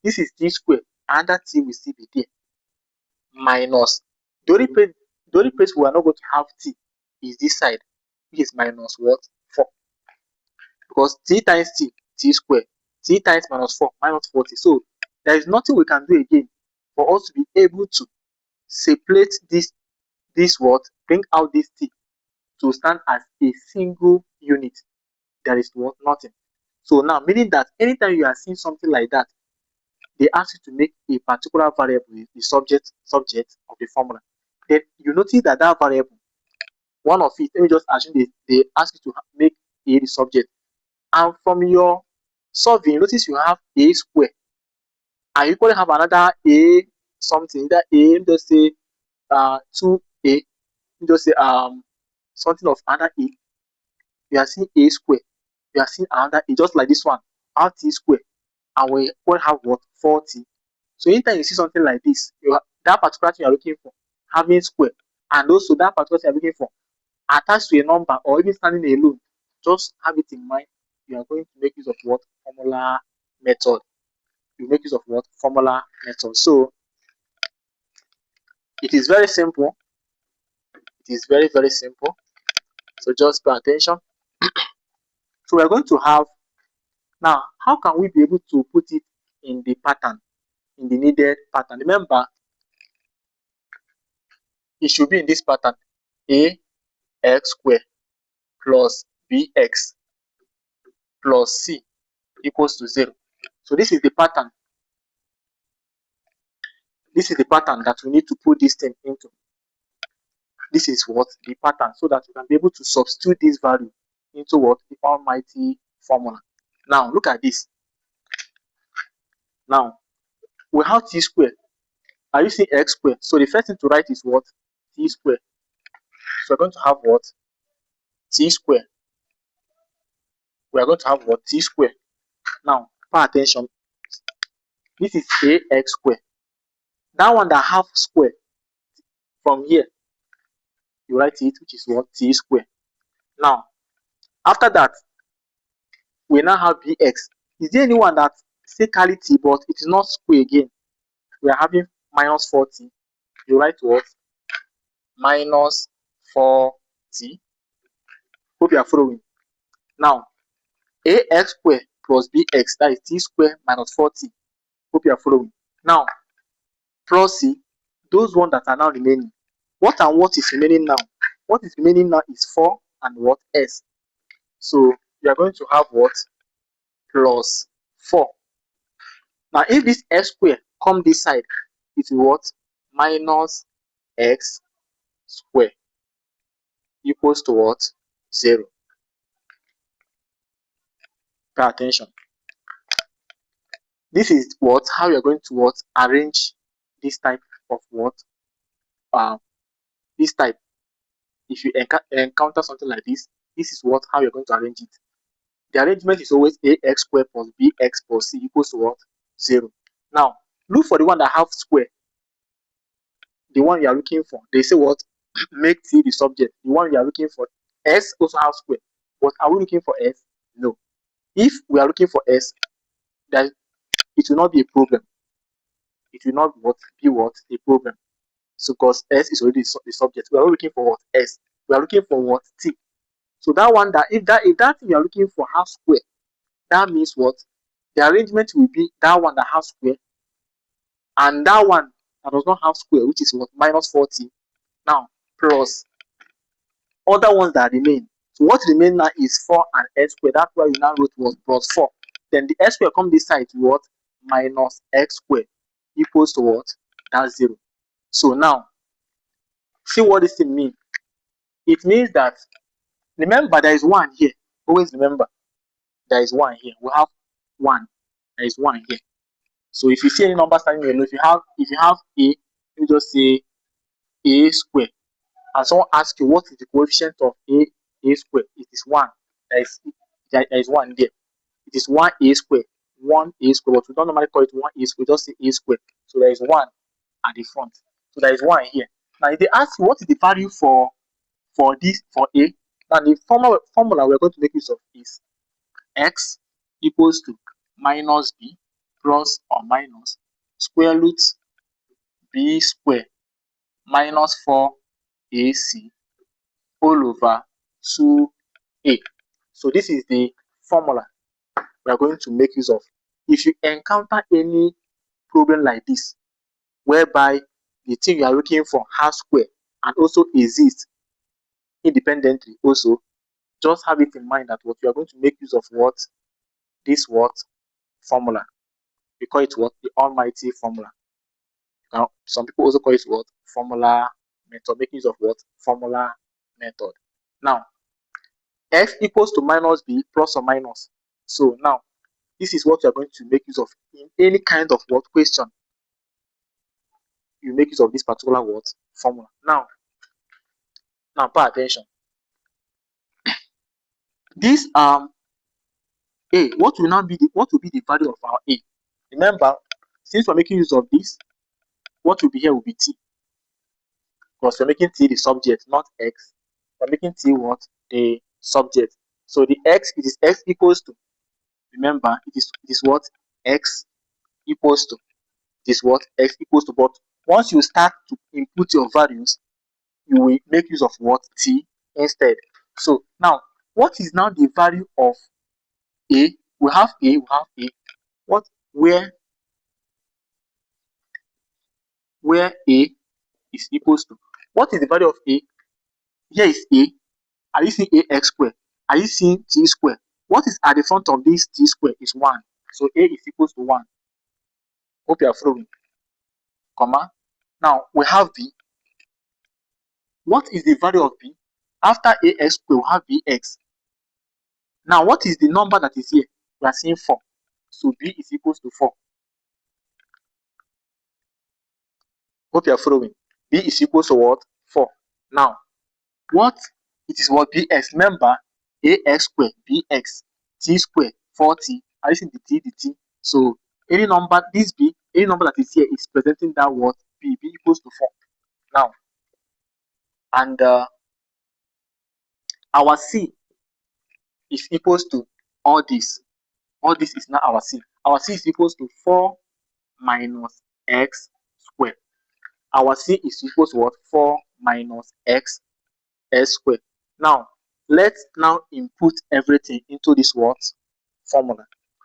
this is t square, and that t will still be there. Minus, the only place we are not going to have t is this side, which is minus what? 4. Because t times t square, t times minus 4, minus 40. So there is nothing we can do again for us to be able to separate this what? Bring out this t to stand as a single unit. There is what? Nothing. So now, meaning that anytime you are seeing something like that, they ask you to make a particular variable the subject of the formula. Then you notice that variable, one of it, let me just assume they ask you to make a the subject. And from your solving, you notice you have a square. And you equally have another a something, either a, just say 2a, just say something of another a. You are seeing a square. You are seeing another a, just like this one, t square. And we will have what? 4t. So anytime you see something like this, that particular thing you are looking for, having square, and also that particular thing you are looking for, attached to a number or even standing alone, just have it in mind. You are going to make use of what? Formula method. You make use of what? Formula method. So it is very simple. It is very, very simple. So just pay attention. So we are going to have, now, how can we be able to put it in the pattern, in the needed pattern? Remember, it should be in this pattern: ax squared plus bx plus c equals to 0. So this is the pattern. This is the pattern that we need to put this thing into. This is what? The pattern, so that we can be able to substitute this value into what? The almighty formula. Now, look at this. Now, we have t squared. Are you seeing x squared? So the first thing to write is what? T squared. So we're going to have what? T squared. We are going to have what? T squared. Now, pay attention. This is ax squared. That one that have square, from here, you write it, which is what? T squared. Now, after that, we now have bx. Is there anyone that say carry t, but it is not square again? We are having minus 4t. You write what? Minus 4t. Hope you are following. Now, ax squared plus bx, that is t squared minus 4t. Hope you are following. Now, plus c, those ones that are now remaining. What and what is remaining now? What is remaining now is 4 and what? S. So, you are going to have what? Plus 4. Now, if this x squared come this side, it will what? Minus x squared equals to what? 0. Pay attention. This is what? How you are going to what? Arrange this type of what? This type. If you encounter something like this, this is what? How you're going to arrange it. The arrangement is always ax squared plus bx plus c equals to what? 0. Now, look for the one that have square. The one you are looking for. They say what? Make t the subject. The one you are looking for. S also have square. But are we looking for s? No. If we are looking for s, then it will not be a problem. It will not be what? A problem. So because s is already the subject. We are not looking for what? S. We are looking for what? T. So that one, that if that thing you are looking for has square, that means what? The arrangement will be that one that has square, and that one that does not have square, which is what? Minus 4t. Now, plus other ones that remain. So what remain now is 4 and x squared. That's why we now wrote was plus 4. Then the x squared come this side to what? Minus x squared equals to what? That's 0. So now, see what this thing means. It means that, remember, there is 1 here. Always remember, there is 1 here. We have 1. There is 1 here. So if you see any number starting with, if you have a, you just say a squared. And someone asks you what is the coefficient of a squared, it is 1. There is 1 there. It is 1a squared. 1a squared. But we don't normally call it 1a squared, just say a squared. So there is 1 at the front. So there is 1 here. Now if they ask you what is the value for this, for a, now the formula we're going to make use of is x equals to minus b plus or minus square root b squared minus 4ac all over 2a. So this is the formula we are going to make use of. If you encounter any problem like this, whereby the thing you are looking for has square and also exists independently also, just have it in mind that what you are going to make use of what? This what? Formula. We call it what? The almighty formula. Now, some people also call it what? Formula method. Make use of what? Formula method. Now, f equals to minus b plus or minus. So now, this is what you are going to make use of in any kind of what question. You make use of this particular what? Formula. Now pay attention. This a, what will be the value of our a? Remember, since we're making use of this, what will be here will be t. Because we're making t the subject, not x. We're making t what? The subject. So the x, it is x equals to, remember, it is what? X equals to. This what? X equals to. But once you start to input your values, you will make use of what? T instead. So now, what is now the value of a? We have a. What? Where a is equals to. What is the value of a? Here is a. Are you seeing ax squared? Are you seeing t squared? What is at the front of this t squared is 1. So a is equals to 1. Hope you are following. Comma. Now we have b. What is the value of b? After ax squared, we have bx. Now what is the number that is here? We are seeing 4. So b is equals to 4. Hope you are following. B is equals to what? 4. Now, what? It is what? Bx. Remember, ax squared, bx, t squared, 4t. Are you seeing the t? So, any number, this b, any number that is here is presenting that what? B equals to 4. Now, and our c is equals to all this. All this is now our c. Our c is equals to 4 minus x squared. Our c is equals to what? 4 minus x squared. Now, let's now input everything into this what? Formula.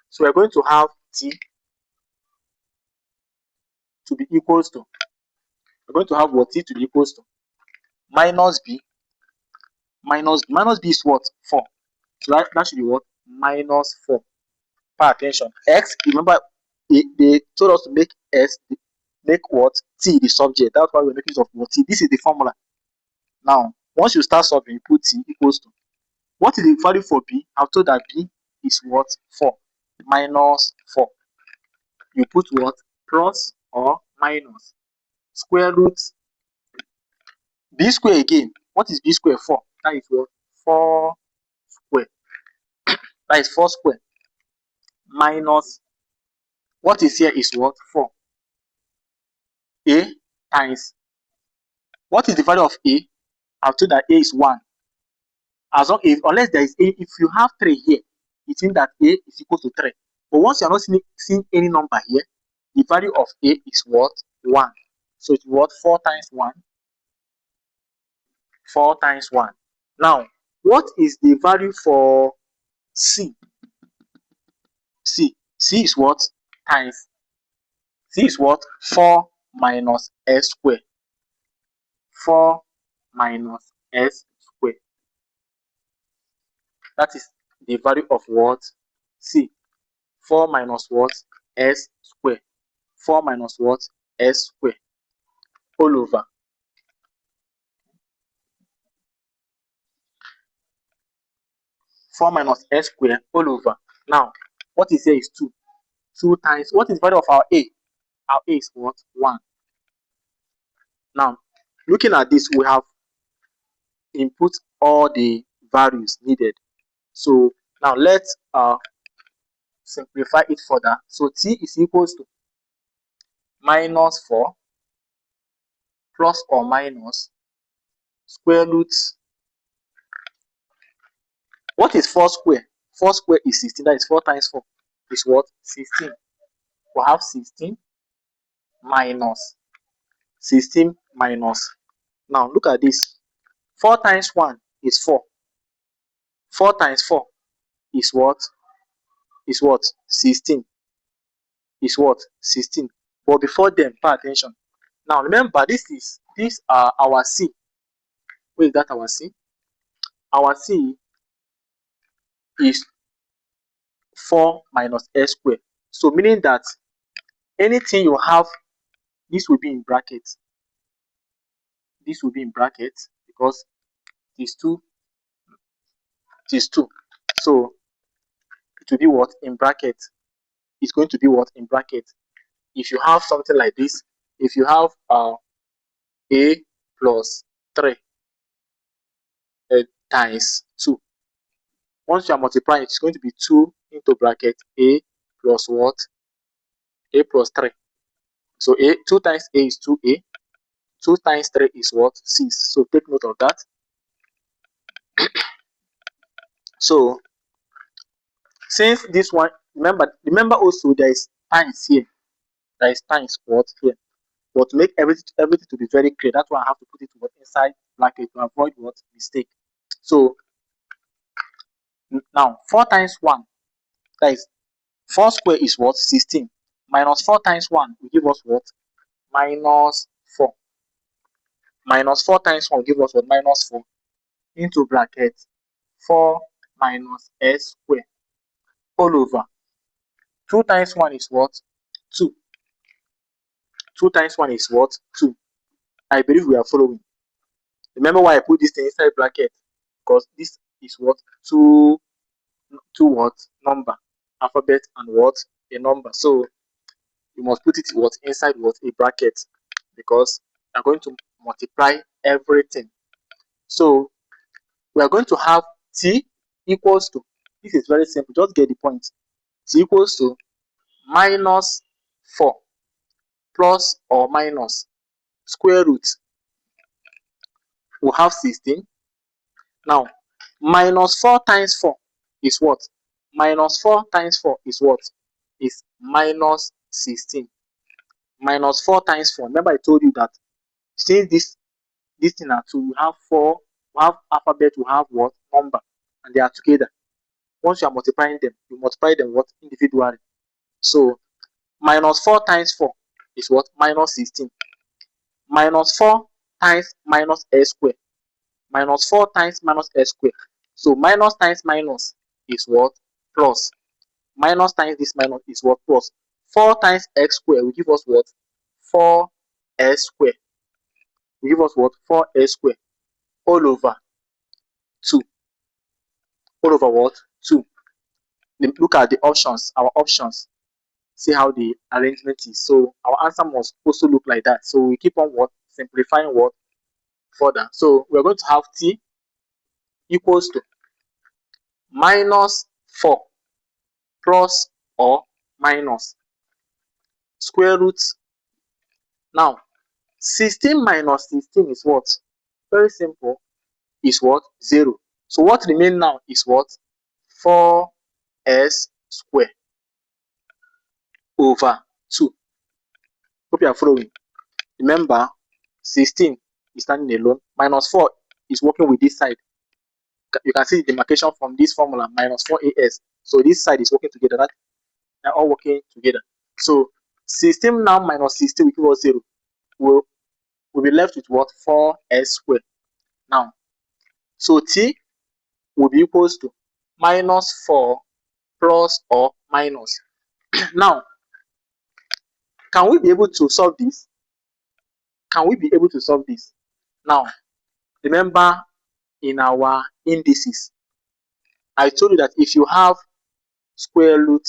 So we're going to have t to be equals to, we're going to have what? T to be equals to minus b. Minus b is what? 4. So that should be what? Minus 4. Pay attention. X, remember, they told us to make make what? T the subject. That's why we're making use of what? T. This is the formula. Now, once you start solving, you put t equals to. What is the value for b? I've told that b is what? 4. Minus 4. You put what? Plus or minus square root b square again. What is b square? 4. That is what? 4 square. That is 4 square. Minus what is here is what? 4. A times. What is the value of a? I've told that a is 1. As long as, unless there is a, if you have 3 here, it means that a is equal to 3. But once you are not seeing any number here, the value of a is what? 1. So it's what? 4 times 1. 4 times 1. Now, what is the value for c? C is what? Times. C is what? 4 minus s square. 4 minus s square. That is the value of what? C. 4 minus what? S square. 4 minus what? S square. All over. Four minus s square all over. Now, what is here is 2. 2 times, what is the value of our a? Our a is what? 1. Now, looking at this, we have input all the values needed. So now let's simplify it further. So t is equals to minus 4 plus or minus square root. What is 4 square? 4 square is 16. That is 4 times 4 is what? 16. We have 16 minus 16 minus. Now look at this. 4 times 1 is 4. 4 times 4 is what? Is what? 16. Is what? 16. But before then, pay attention. Now remember, these are our C. Where is that our C? Our C is 4 minus s square. So meaning that anything you have, this will be in brackets. This will be in brackets because it is 2. It is 2. So it will be what? In bracket. It's going to be what? In bracket. If you have something like this, if you have a plus 3 times 2. Once you are multiplying, it's going to be 2 into bracket a plus what? A plus 3. So a 2 times a is 2a. 2 times 3 is what? 6. So take note of that. So since this one, remember also there is times here. There is times what here. But to make everything to be very clear, that's why I have to put it inside bracket to avoid what? Mistake. So now 4 times 1, that is 4 square is what? 16. Minus 4 times 1 will give us what? Minus 4. Minus 4 times 1 will give us what? Minus 4. Into bracket 4 minus s square all over. 2 times 1 is what? 2. 2 times 1 is what? 2. I believe we are following. Remember why I put this thing inside bracket? Because this is what? Two what? Number. Alphabet and what? A number. So you must put it what? Inside what? A bracket. Because you're going to multiply everything. So we are going to have t equals to, this is very simple, just get the point. T equals to minus 4 plus or minus square root. We'll have 16. Now, minus 4 times 4 is what? Minus 4 times 4 is what? Is minus 16. Minus 4 times 4. Remember I told you that since this thing are 2, we have 4, we have alphabet, we have what? Number. And they are together. Once you are multiplying them, you multiply them what? Individually. So, minus 4 times 4 is what? Minus 16. Minus 4 times minus s square. Minus 4 times minus s square. So minus times minus is what? Plus. Minus times this minus is what? Plus. 4 times x square will give us what? 4s square. Will give us what? 4s square. All over 2. All over what? 2. Then look at the options. Our options. See how the arrangement is. So our answer must also look like that. So we keep on what? Simplifying what? Further. So we're going to have t equals to minus 4 plus or minus square root. Now 16 minus 16 is what? Very simple. Is what? 0. So what remains now is what? 4s square over 2. Hope you are following. Remember, 16 is standing alone. Minus 4 is working with this side. You can see the demarcation from this formula, minus 4as. So this side is working together. They're all working together. So 16 now minus 16 will give us 0. we'll be left with what? 4s squared. Now, so t will be equals to minus 4 plus or minus. Now, can we be able to solve this? Can we be able to solve this? Now, remember in our indices, I told you that if you have square root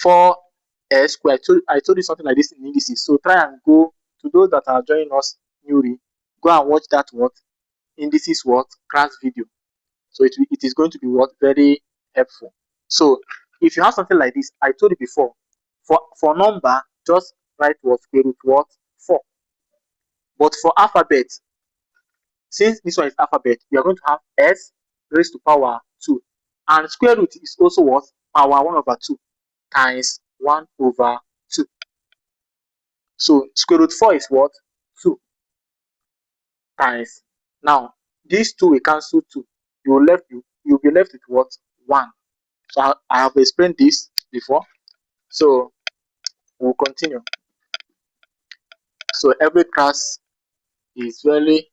4s squared, I told you something like this in indices. So try and go to those that are joining us newly, go and watch that what? Indices what? Class video. So it is going to be what? Very helpful. So if you have something like this, I told you before, for number, just write what? Square root what? 4. But for alphabet, since this one is alphabet, we are going to have s raised to power 2. And square root is also what? Power 1 over 2 times 1 over 2. So square root 4 is what? 2 times. Now, these two will cancel 2. You'll be left with what? 1. So I have explained this before. So we'll continue. So every class is very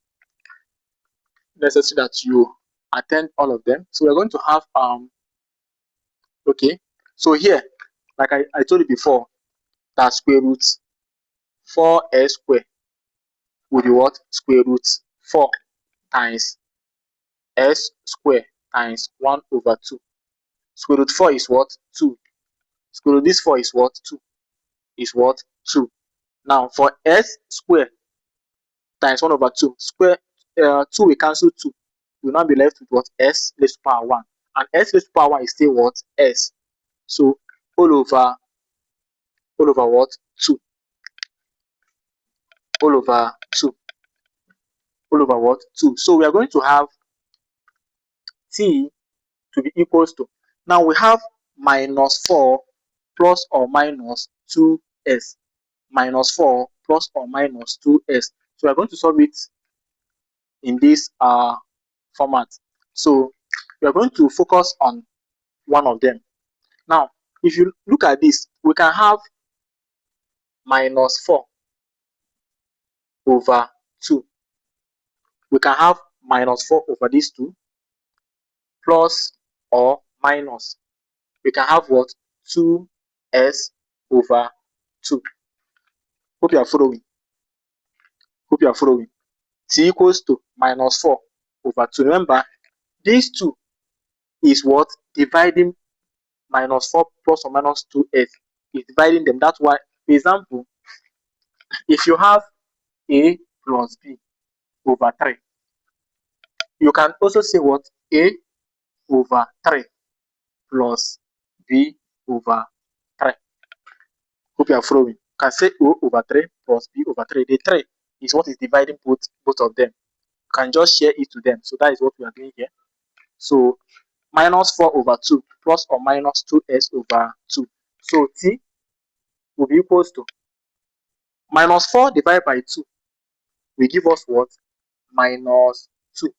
necessary that you attend all of them. So we're going to have okay. So here, like I told you before, that square root 4s squared will be what? Square root 4 times s squared times 1 over 2. Square root 4 is what? 2. Square root this 4 is what? 2. Is what? 2. Now for s squared times 1 over 2, square 2 will cancel 2. You will now be left with what? S raised to power 1. And s raised to power 1 is still what? S. So all over what? 2. All over 2. All over what? 2. So we are going to have t to be equals to, now we have minus 4 plus or minus 2s. Minus 4 plus or minus 2s. So we are going to solve it in this format. So we are going to focus on one of them. Now, if you look at this, we can have minus 4 over 2. We can have minus 4 over these two, plus or minus. We can have what? 2s over 2. Hope you are following. Hope you are following. T equals to minus 4 over 2. Remember, these two is what? Dividing minus 4 plus or minus 2s. Is dividing them. That's why, for example, if you have a plus b over 3, you can also say what? A over 3 plus b over 3. Hope you are following. You can say O over 3 plus b over 3. The 3 is what is dividing both of them. You can just share it to them. So that is what we are doing here. So minus 4 over 2 plus or minus 2s over 2. So t will be equals to minus 4 divided by 2 will give us what? Minus 2.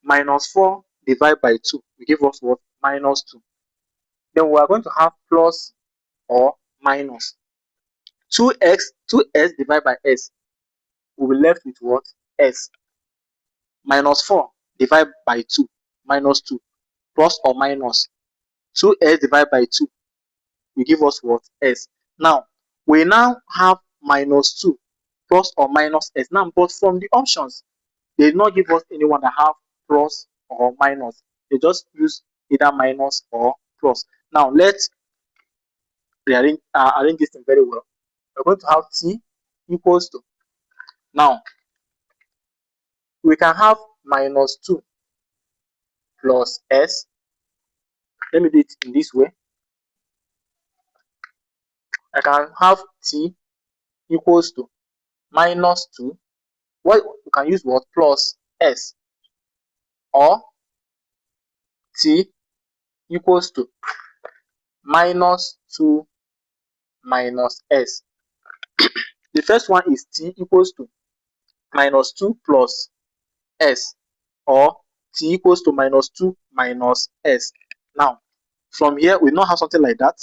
Minus 4 divided by 2 will give us what? Minus 2. Then we are going to have plus or minus. 2s divided by s will be left with what? S. Minus 4 divided by 2 minus 2 plus or minus 2s divided by 2 will give us what? S. Now, we now have minus 2 plus or minus s. Now, but from the options, they did not give us anyone that have plus or minus. They just use either minus or plus. Now, let's arrange this thing very well. We're going to have t equals to, now, we can have minus 2 plus s. Let me do it in this way. I can have t equals to minus 2. What we can use what? Plus s. Or t equals to minus 2 minus s. The first one is t equals to minus 2 plus s, or t equals to minus 2 minus s. Now, from here, we now have something like that,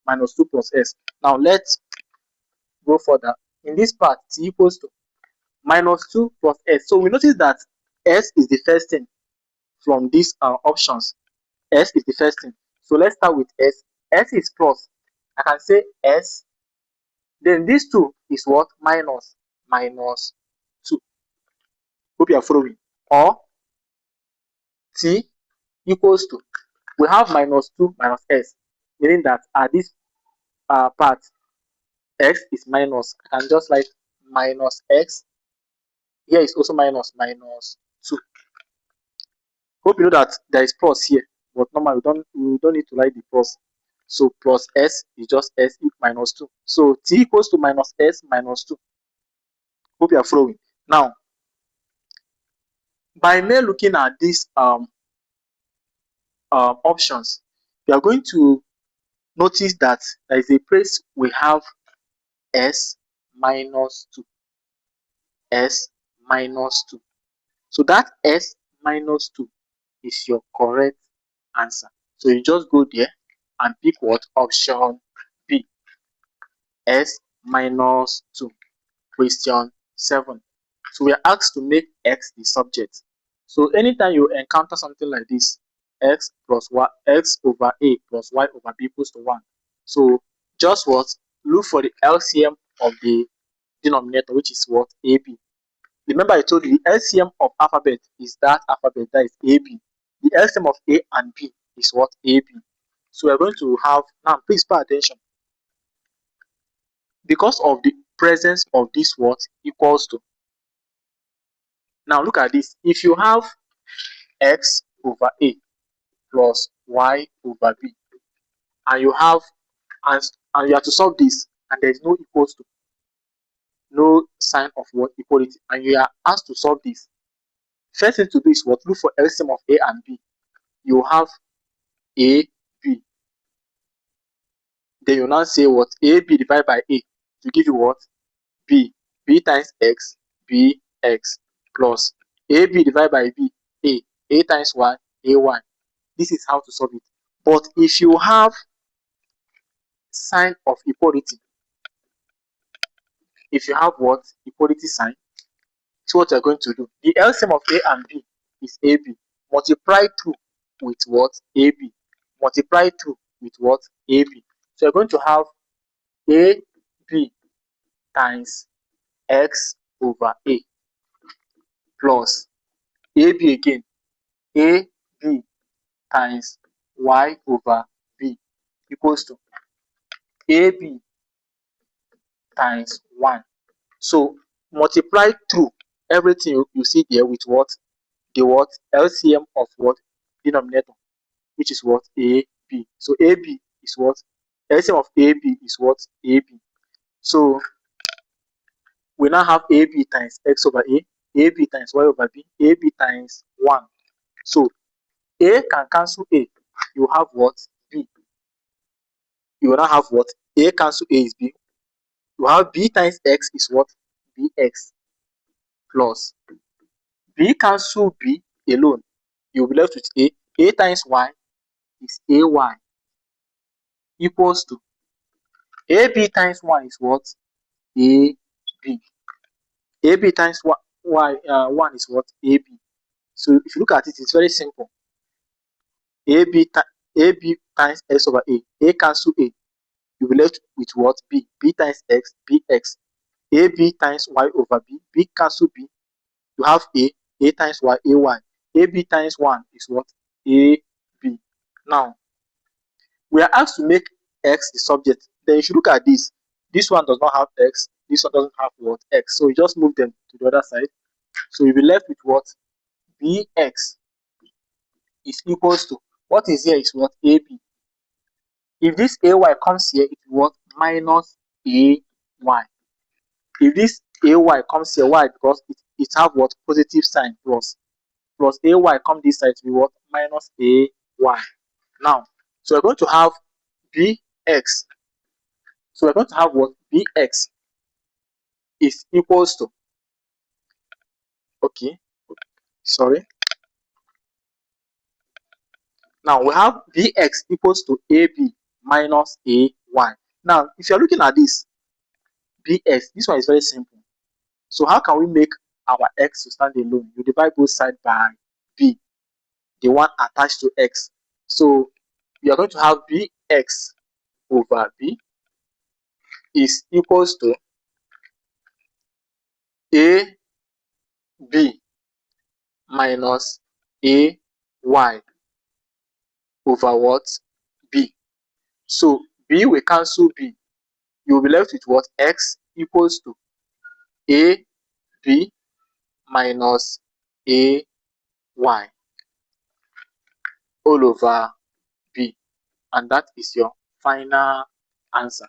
minus 2 plus s. Now, let's go further in this part, t equals to minus 2 plus s. So we notice that s is the first thing from these options. S is the first thing. So let's start with s. S is plus. I can say s. Then this 2 is what? Minus 2. Hope you are following. Or t equals to, we have minus 2 minus s, meaning that at this part, x is minus. I can just like minus x. Here is also minus 2. Hope you know that there is plus here, but normally we don't need to write the plus. So plus s is just s minus 2. So t equals to minus s minus 2. Hope you are following. Now, by mere looking at these options, you are going to notice that there is a place we have s minus 2. S minus 2. So that s minus 2 is your correct answer. So you just go there and pick what? Option B. S minus 2. Question 7. So we are asked to make x the subject. So anytime you encounter something like this, x plus y, x over a plus y over b equals to 1. So just what? Look for the LCM of the denominator, which is what? AB. Remember I told you the LCM of alphabet is that alphabet, that is AB. The LCM of A and B is what? AB. So we're going to have, now please pay attention. Because of the presence of this what? Equals to. Now look at this. If you have x over A plus y over B, and you have, and you have to solve this, and there is no equals to, no sign of what? Equality, and you are asked to solve this. First thing to do is what? Look for LCM of A and B. You have A, B. Then you now say what? AB divided by A to give you what? B. B times x, B x plus AB divided by B, A times y, AY. This is how to solve it. But if you have sign of equality, if you have what? Equality sign, so what you're going to do, the LCM of A and B is AB. Multiply 2 with what? AB. Multiply 2 with what? AB. So you're going to have AB times x over A plus AB again, AB times y over B equals to AB times 1. So multiply through everything you see there with what? The what? LCM of what? Denominator, which is what? AB. So AB is what? LCM of AB is what? AB. So we now have AB times x over A, AB times y over B, AB times 1. So A can cancel A. You have what? B. You will now have what? A cancel A is B. You have B times x is what? Bx plus B cancel B alone. You will be left with A. A times y is AY equals to AB times 1 is what? AB. AB times y 1 is what? AB. So if you look at it, it's very simple. AB times x over A. A cancel A. You will be left with what? B. B times x, Bx. AB times y over B. B cancel B. You have A times y, AY. AB times 1 is what? AB. Now, we are asked to make x the subject. Then you should look at this. This one does not have x. This one doesn't have what? X. So you just move them to the other side. So you'll be left with what? Bx is equals to, what is here is what? AB. If this AY comes here, it will what? Minus AY. If this AY comes here, why? Because it have what? Positive sign plus. Plus AY come this side to be what? Minus AY. Now, so we're going to have Bx. So we're going to have what? Bx is equals to, okay, sorry. Now we have Bx equals to AB minus AY. Now, if you're looking at this, bx. This one is very simple. So how can we make our x to stand alone? You divide both sides by b, the one attached to x. So you are going to have bx over b is equals to ab minus ay over what? B. So b will cancel b. You will be left with what? X equals to ab minus ay all over b. And that is your final answer.